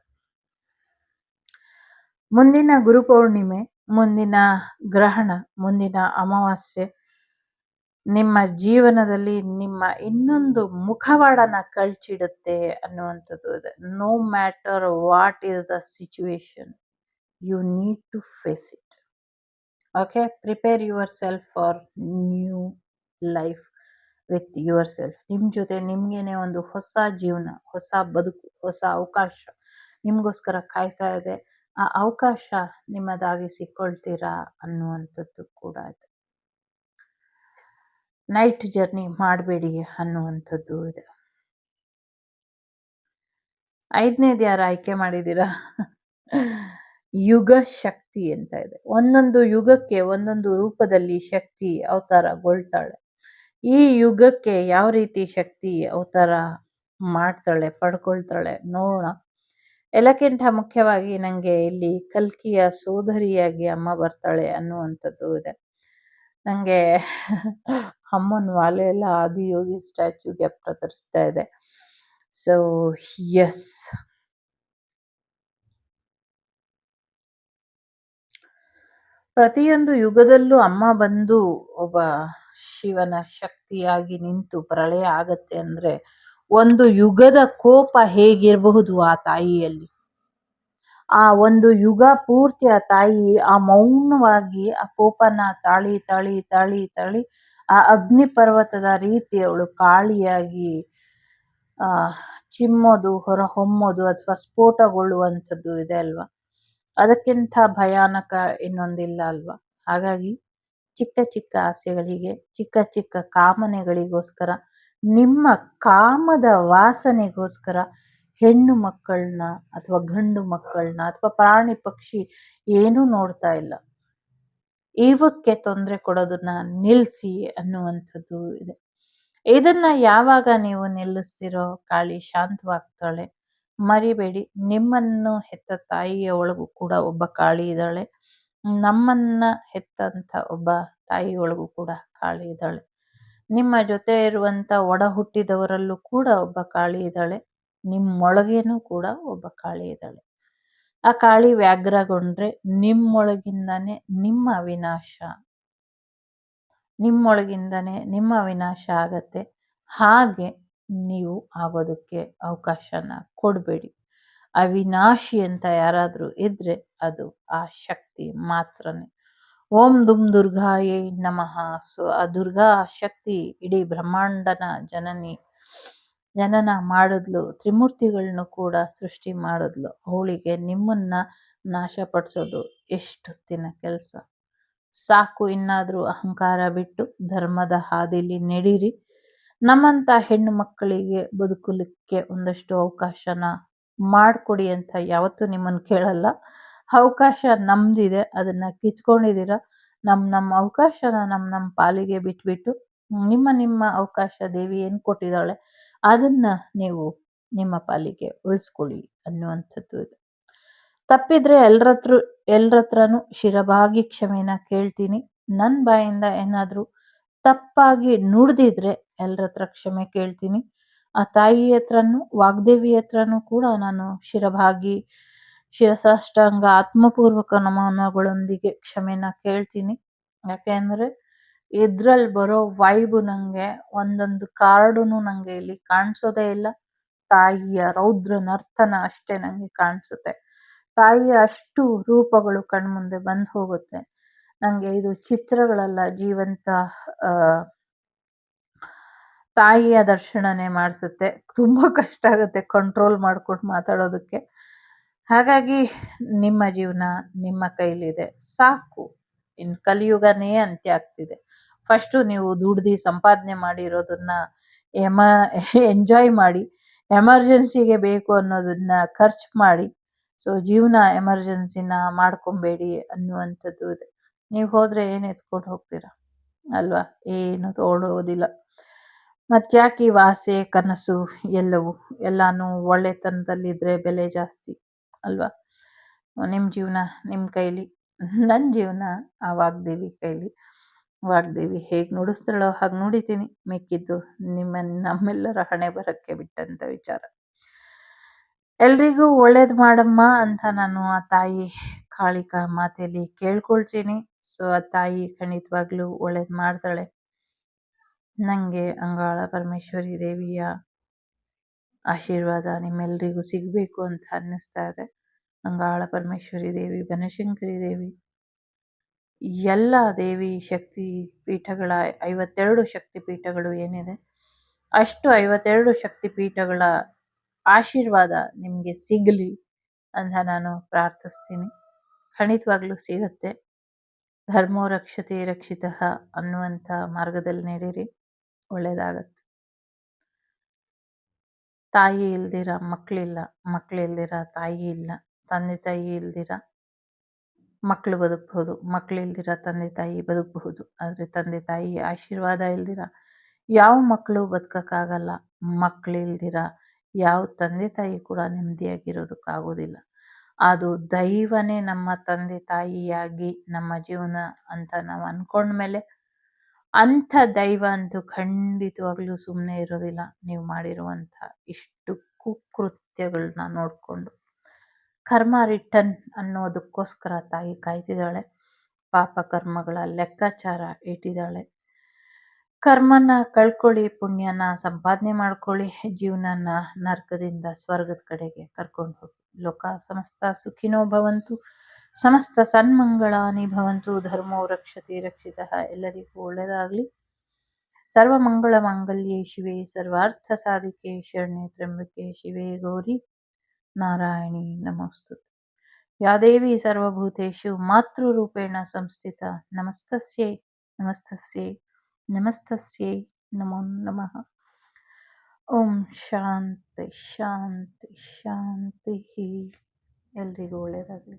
ಮುಂದಿನ ಗುರುಪೌರ್ಣಿಮೆ, ಮುಂದಿನ ಗ್ರಹಣ, ಮುಂದಿನ ಅಮಾವಾಸ್ಯೆ ನಿಮ್ಮ ಜೀವನದಲ್ಲಿ ನಿಮ್ಮ ಇನ್ನೊಂದು ಮುಖವಾಡನ ಕಳ್ಚಿಡುತ್ತೆ ಅನ್ನುವಂಥದ್ದು ಇದೆ. No matter what is the situation, you need to face it. Okay, prepare yourself for new life with yourself. ನಿಮ್ಮ ಜೊತೆ ನಿಮ್ಗೇನೆ ಒಂದು ಹೊಸ ಜೀವನ, ಹೊಸ ಬದುಕು, ಹೊಸ ಅವಕಾಶ ನಿಮಗೋಸ್ಕರ ಕಾಯ್ತಾ ಇದೆ. ಆ ಅವಕಾಶ ನಿಮ್ಮದಾಗಿಸಿಕೊಳ್ತೀರಾ ಅನ್ನುವಂಥದ್ದು ಕೂಡ ಇದೆ. ನೈಟ್ ಜರ್ನಿ ಮಾಡಬೇಡಿ ಅನ್ನುವಂಥದ್ದು ಇದೆ. 5ನೇದು ಯಾರು ಆಯ್ಕೆ ಮಾಡಿದ್ದೀರಾ? ಯುಗ ಶಕ್ತಿ ಅಂತ ಇದೆ. ಒಂದೊಂದು ಯುಗಕ್ಕೆ ಒಂದೊಂದು ರೂಪದಲ್ಲಿ ಶಕ್ತಿ ಅವತಾರಗೊಳ್ತಾಳೆ. ಈ ಯುಗಕ್ಕೆ ಯಾವ ರೀತಿ ಶಕ್ತಿ ಅವತಾರ ಮಾಡ್ತಾಳೆ, ಪಡ್ಕೊಳ್ತಾಳೆ ನೋಡೋಣ. ಎಲ್ಲಕ್ಕಿಂತ ಮುಖ್ಯವಾಗಿ ನಂಗೆ ಇಲ್ಲಿ ಕಲ್ಕಿಯ ಸೋದರಿಯಾಗಿ ಅಮ್ಮ ಬರ್ತಾಳೆ ಅನ್ನುವಂಥದ್ದು ಇದೆ. ನಂಗೆ ಅಮ್ಮನ ವಾಲೆ ಎಲ್ಲ ಆದಿಯೋಗಿ ಸ್ಟ್ಯಾಚ್ಯೂಗೆ ಪ್ರದರ್ಶಿಸ್ತಾ ಇದೆ. ಸೊ ಎಸ್, ಪ್ರತಿಯೊಂದು ಯುಗದಲ್ಲೂ ಅಮ್ಮ ಬಂದು ಒಬ್ಬ ಶಿವನ ಶಕ್ತಿಯಾಗಿ ನಿಂತು ಪ್ರಳಯ ಆಗತ್ತೆ ಅಂದ್ರೆ ಒಂದು ಯುಗದ ಕೋಪ ಹೇಗಿರಬಹುದು ಆ ತಾಯಿಯಲ್ಲಿ. ಆ ಒಂದು ಯುಗ ಪೂರ್ತಿ ಆ ತಾಯಿ ಆ ಮೌನವಾಗಿ ಆ ಕೋಪನ ತಾಳಿ ತಾಳಿ ತಾಳಿ ತಾಳಿ ಆ ಅಗ್ನಿ ಪರ್ವತದ ರೀತಿ ಅವಳು ಕಾಳಿಯಾಗಿ ಚಿಮ್ಮೋದು, ಹೊರ ಹೊಮ್ಮೋದು ಅಥವಾ ಸ್ಫೋಟಗೊಳ್ಳುವಂಥದ್ದು ಇದೆ ಅಲ್ವಾ. ಅದಕ್ಕಿಂತ ಭಯಾನಕ ಇನ್ನೊಂದಿಲ್ಲ ಅಲ್ವಾ. ಹಾಗಾಗಿ ಚಿಕ್ಕ ಚಿಕ್ಕ ಆಸೆಗಳಿಗೆ, ಚಿಕ್ಕ ಚಿಕ್ಕ ಕಾಮನೆಗಳಿಗೋಸ್ಕರ, ನಿಮ್ಮ ಕಾಮದ ವಾಸನೆಗೋಸ್ಕರ ಹೆಣ್ಣು ಮಕ್ಕಳನ್ನ ಅಥವಾ ಗಂಡು ಮಕ್ಕಳನ್ನ ಅಥವಾ ಪ್ರಾಣಿ ಪಕ್ಷಿ ಏನೂ ನೋಡ್ತಾ ಇಲ್ಲ. ಇವಕ್ಕೆ ತೊಂದರೆ ಕೊಡೋದನ್ನ ನಿಲ್ಲಿಸಿ ಅನ್ನುವಂಥದ್ದು ಇದೆ. ಇದನ್ನ ಯಾವಾಗ ನೀವು ನಿಲ್ಲಿಸ್ತಿರೋ ಕಾಳಿ ಶಾಂತವಾಗ್ತಾಳೆ. ಮರಿಬೇಡಿ, ನಿಮ್ಮನ್ನು ಹೆತ್ತ ತಾಯಿಯ ಒಳಗೂ ಕೂಡ ಒಬ್ಬ ಕಾಳಿ ಇದ್ದಾಳೆ. ನಮ್ಮನ್ನ ಹೆತ್ತಂತ ಒಬ್ಬ ತಾಯಿ ಒಳಗೂ ಕೂಡ ಕಾಳಿ ಇದ್ದಾಳೆ. ನಿಮ್ಮ ಜೊತೆ ಇರುವಂತ ಒಡ ಹುಟ್ಟಿದವರಲ್ಲೂ ಕೂಡ ಒಬ್ಬ ಕಾಳಿ ಇದ್ದಾಳೆ. ನಿಮ್ಮೊಳಗೇನೂ ಕೂಡ ಒಬ್ಬ ಕಾಳಿ ಇದ್ದಾಳೆ. ಆ ಕಾಳಿ ವ್ಯಾಘ್ರಗೊಂಡ್ರೆ ನಿಮ್ಮೊಳಗಿಂದಾನೆ ನಿಮ್ಮ ವಿನಾಶ, ನಿಮ್ಮೊಳಗಿಂದಾನೆ ನಿಮ್ಮ ವಿನಾಶ ಆಗತ್ತೆ. ಹಾಗೆ ನೀವು ಆಗೋದಕ್ಕೆ ಅವಕಾಶನ ಕೊಡಬೇಡಿ. ಅವಿನಾಶಿ ಅಂತ ಯಾರಾದ್ರೂ ಇದ್ರೆ ಅದು ಆ ಶಕ್ತಿ ಮಾತ್ರನೇ. ಓಂ ದುಮ್ ದುರ್ಗಾಯೇ ನಮಃ. ಸೊ ಆ ದುರ್ಗಾ ಶಕ್ತಿ ಇಡೀ ಬ್ರಹ್ಮಾಂಡನ ಜನನ ಮಾಡಿದ್ಲು, ತ್ರಿಮೂರ್ತಿಗಳನ್ನು ಕೂಡ ಸೃಷ್ಟಿ ಮಾಡಿದ್ಲು. ಅವಳಿಗೆ ನಿಮ್ಮನ್ನ ನಾಶಪಡಿಸೋದು ಎಷ್ಟೊತ್ತಿನ ಕೆಲಸ. ಸಾಕು, ಇನ್ನಾದ್ರೂ ಅಹಂಕಾರ ಬಿಟ್ಟು ಧರ್ಮದ ಹಾದಿಲಿ ನಡೀರಿ. ನಮ್ಮಂತ ಹೆಣ್ಣು ಮಕ್ಕಳಿಗೆ ಬದುಕಲಿಕ್ಕೆ ಒಂದಷ್ಟು ಅವಕಾಶನ ಮಾಡಿಕೊಡಿ ಅಂತ ಯಾವತ್ತೂ ನಿಮ್ಮನ್ನು ಕೇಳಲ್ಲ. ಅವಕಾಶ ನಮ್ದಿದೆ, ಅದನ್ನ ಕಿತ್ಕೊಂಡಿದ್ದೀರ. ನಮ್ಮ ಅವಕಾಶನ ನಮ್ಮ ಪಾಲಿಗೆ ಬಿಟ್ಬಿಟ್ಟು ನಿಮ್ಮ ಅವಕಾಶ ದೇವಿ ಏನ್ ಕೊಟ್ಟಿದ್ದಾಳೆ ಅದನ್ನ ನೀವು ನಿಮ್ಮ ಪಾಲಿಗೆ ಉಳಿಸ್ಕೊಳ್ಳಿ ಅನ್ನುವಂಥದ್ದು ಇದೆ. ತಪ್ಪಿದ್ರೆ ಎಲ್ರತ್ರನೂ ಶಿರಬಾಗಿ ಕ್ಷಮೆನ ಕೇಳ್ತೀನಿ. ನನ್ನ ಬಾಯಿಂದ ಏನಾದ್ರೂ ತಪ್ಪಾಗಿ ನುಡ್ದಿದ್ರೆ ಎಲ್ರತ್ರ ಕ್ಷಮೆ ಕೇಳ್ತೀನಿ. ಆ ತಾಯಿ ಹತ್ರನೂ ವಾಗ್ದೇವಿ ಹತ್ರನೂ ಕೂಡ ನಾನು ಶಿರಭಾಗಿ ಶಿರಸಾಷ್ಟಾಂಗ ಆತ್ಮಪೂರ್ವಕ ನಮನಗಳೊಂದಿಗೆ ಕ್ಷಮೆನ ಕೇಳ್ತೀನಿ. ಯಾಕೆಂದ್ರೆ ಇದ್ರಲ್ಲಿ ಬರೋ ವೈಬು ನಂಗೆ ಒಂದೊಂದು ಕಾರ್ಡುನು ನಂಗೆ ಇಲ್ಲಿ ಕಾಣಿಸೋದೇ ಇಲ್ಲ. ತಾಯಿಯ ರೌದ್ರ ನರ್ತನ ಅಷ್ಟೇ ನಂಗೆ ಕಾಣಿಸುತ್ತೆ. ತಾಯಿಯ ಅಷ್ಟು ರೂಪಗಳು ಕಣ್ಮುಂದೆ ಬಂದು ಹೋಗುತ್ತೆ. ನಂಗೆ ಇದು ಚಿತ್ರಗಳಲ್ಲ, ಜೀವಂತ ಆ ತಾಯಿಯ ದರ್ಶನನೇ ಮಾಡಿಸುತ್ತೆ. ತುಂಬಾ ಕಷ್ಟ ಆಗುತ್ತೆ ಕಂಟ್ರೋಲ್ ಮಾಡ್ಕೊಂಡು ಮಾತಾಡೋದಕ್ಕೆ. ಹಾಗಾಗಿ ನಿಮ್ಮ ಜೀವನ ನಿಮ್ಮ ಕೈಲಿದೆ. ಸಾಕು. ಇನ್ನು ಕಲಿಯುಗನೇ ಅಂತ್ಯ ಆಗ್ತಿದೆ. ಫಸ್ಟು ನೀವು ದುಡ್ದು ಸಂಪಾದನೆ ಮಾಡಿರೋದನ್ನ ಎಮ ಎಂಜಾಯ್ ಮಾಡಿ. ಎಮರ್ಜೆನ್ಸಿಗೆ ಬೇಕು ಅನ್ನೋದನ್ನ ಖರ್ಚು ಮಾಡಿ. ಸೊ ಜೀವನ ಎಮರ್ಜೆನ್ಸಿನ ಮಾಡ್ಕೊಬೇಡಿ ಅನ್ನುವಂಥದ್ದು ಇದೆ. ನೀವು ಹೋದ್ರೆ ಏನು ಎತ್ಕೊಂಡು ಹೋಗ್ತೀರಾ ಅಲ್ವಾ? ಏನು ತಗೊಂಡು ಹೋಗೋದಿಲ್ಲ. ಮತ್ತ್ಯಾಕೆ ಈ ಆಸೆ ಕನಸು ಎಲ್ಲವೂ ಎಲ್ಲಾನು ಒಳ್ಳೆತನದಲ್ಲಿದ್ರೆ ಬೆಲೆ ಜಾಸ್ತಿ ಅಲ್ವಾ? ನಿಮ್ಮ ಜೀವನ ನಿಮ್ಮ ಕೈಲಿ, ನನ್ನ ಜೀವನ ಆ ವಾಗ್ದೇವಿ ಕೈಲಿ. ವಾಗ್ದೇವಿ ಹೇಗೆ ನುಡಿಸ್ತಾಳೋ ಹಾಗೆ ನುಡಿತೀನಿ. ಮಿಕ್ಕಿದ್ದು ನಮ್ಮೆಲ್ಲರ ಹಣೆ ಬರಕ್ಕೆ ಬಿಟ್ಟಂತ ವಿಚಾರ. ಎಲ್ರಿಗೂ ಒಳ್ಳೇದು ಮಾಡಮ್ಮ ಅಂತ ನಾನು ಆ ತಾಯಿ ಕಾಳಿಕಾ ಮಾತೆಯಲ್ಲಿ ಕೇಳ್ಕೊಳ್ತೀನಿ. ಸೊ ಆ ತಾಯಿ ಖಂಡಿತವಾಗ್ಲೂ ಒಳ್ಳೇದು ಮಾಡ್ತಾಳೆ. ನನಗೆ ಅಂಗಾಳ ಪರಮೇಶ್ವರಿ ದೇವಿಯ ಆಶೀರ್ವಾದ ನಿಮ್ಮೆಲ್ರಿಗೂ ಸಿಗಬೇಕು ಅಂತ ಅನ್ನಿಸ್ತಾ ಇದೆ. ಅಂಗಾಳ ಪರಮೇಶ್ವರಿ ದೇವಿ, ಬನಶಂಕರಿ ದೇವಿ, ಎಲ್ಲ ದೇವಿ ಶಕ್ತಿ ಪೀಠಗಳ 52 ಶಕ್ತಿ ಪೀಠಗಳು ಏನಿದೆ ಅಷ್ಟು 52 ಶಕ್ತಿ ಪೀಠಗಳ ಆಶೀರ್ವಾದ ನಿಮಗೆ ಸಿಗಲಿ ಅಂತ ನಾನು ಪ್ರಾರ್ಥಿಸ್ತೀನಿ. ಖಂಡಿತವಾಗ್ಲೂ ಸಿಗುತ್ತೆ. ಧರ್ಮೋ ರಕ್ಷತೆ ರಕ್ಷಿತಃ ಅನ್ನುವಂಥ ಮಾರ್ಗದಲ್ಲಿ ನಡೀರಿ, ಒಳ್ಳೇದಾಗತ್ತೆ. ತಾಯಿ ಇಲ್ದಿರ ಮಕ್ಕಳಿಲ್ಲ, ಮಕ್ಕಳಿಲ್ದಿರ ತಾಯಿ ಇಲ್ಲ, ತಂದೆ ತಾಯಿ ಇಲ್ದಿರ ಮಕ್ಕಳು ಬದುಕಬಹುದು, ಮಕ್ಕಳಿಲ್ದಿರ ತಂದೆ ತಾಯಿ ಬದುಕಬಹುದು. ಆದರೆ ತಂದೆ ತಾಯಿ ಆಶೀರ್ವಾದ ಇಲ್ದಿರ ಯಾವ ಮಕ್ಕಳು ಬದುಕಕ್ಕಾಗಲ್ಲ. ಮಕ್ಕಳಿಲ್ದಿರ ಯಾವ ತಂದೆ ತಾಯಿ ಕೂಡ ನೆಮ್ಮದಿಯಾಗಿರೋದಕ್ಕಾಗೋದಿಲ್ಲ. ಅದು ದೈವನೇ ನಮ್ಮ ತಂದೆ ತಾಯಿಯಾಗಿ ನಮ್ಮ ಜೀವನ ಅಂತ ನಾವು ಅಂದ್ಕೊಂಡ್ಮೇಲೆ ಅಂಥ ದೈವ ಅಂತೂ ಖಂಡಿತವಾಗ್ಲೂ ಸುಮ್ಮನೆ ಇರೋದಿಲ್ಲ. ನೀವು ಮಾಡಿರುವಂಥ ಇಷ್ಟು ಕುಕೃತ್ಯಗಳನ್ನ ನೋಡಿಕೊಂಡು ಕರ್ಮ ರಿಟರ್ನ್ ಅನ್ನೋದಕ್ಕೋಸ್ಕರ ತಾಯಿ ಕಾಯ್ತಿದ್ದಾಳೆ. ಪಾಪ ಕರ್ಮಗಳ ಲೆಕ್ಕಾಚಾರ ಇಟ್ಟಿದ್ದಾಳೆ. ಕರ್ಮನ ಕಳ್ಕೊಳ್ಳಿ, ಪುಣ್ಯನ ಸಂಪಾದನೆ ಮಾಡ್ಕೊಳ್ಳಿ, ಜೀವನನ ನರಕದಿಂದ ಸ್ವರ್ಗದ ಕಡೆಗೆ ಕರ್ಕೊಂಡು ಹೋಗಿ. ಲೋಕ ಸಮಸ್ತ ಸುಖಿನೋ ಭವಂತು, ಸಮಸ್ತ ಸನ್ಮಂಗಳಾನಿ ಭವಂತು, ಧರ್ಮೋ ರಕ್ಷತೆ ರಕ್ಷಿತಃ. ಎಲ್ಲರಿಗೂ ಒಳ್ಳೆಯದಾಗಲಿ. ಸರ್ವಮಂಗಳ ಮಾಂಗಲ್ಯೆ ಶಿವೆ ಸರ್ವಾರ್ಥ ಸಾಧಿಕೆ ಶರಣ್ಯೆ ತ್ರ್ಯಂಬಕೆ ಶಿವೆ ಗೌರಿ ನಾರಾಯಣಿ ನಮೋಸ್ತುತೆ. ಯಾ ದೇವಿ ಸರ್ವಭೂತೇಷು ಮಾತೃರೂಪೇಣ ಸಂಸ್ಥಿತ. ನಮಸ್ತಸ್ಯೈ ನಮಸ್ತಸ್ಯೈ ನಮಸ್ತಸ್ಯೈ ನಮೋ ನಮಃ. ಓಂ ಶಾಂತಿ ಶಾಂತಿ ಶಾಂತಿ. ಎಲ್ರಿಗೂ ಒಳ್ಳೆಯದಾಗಲಿ.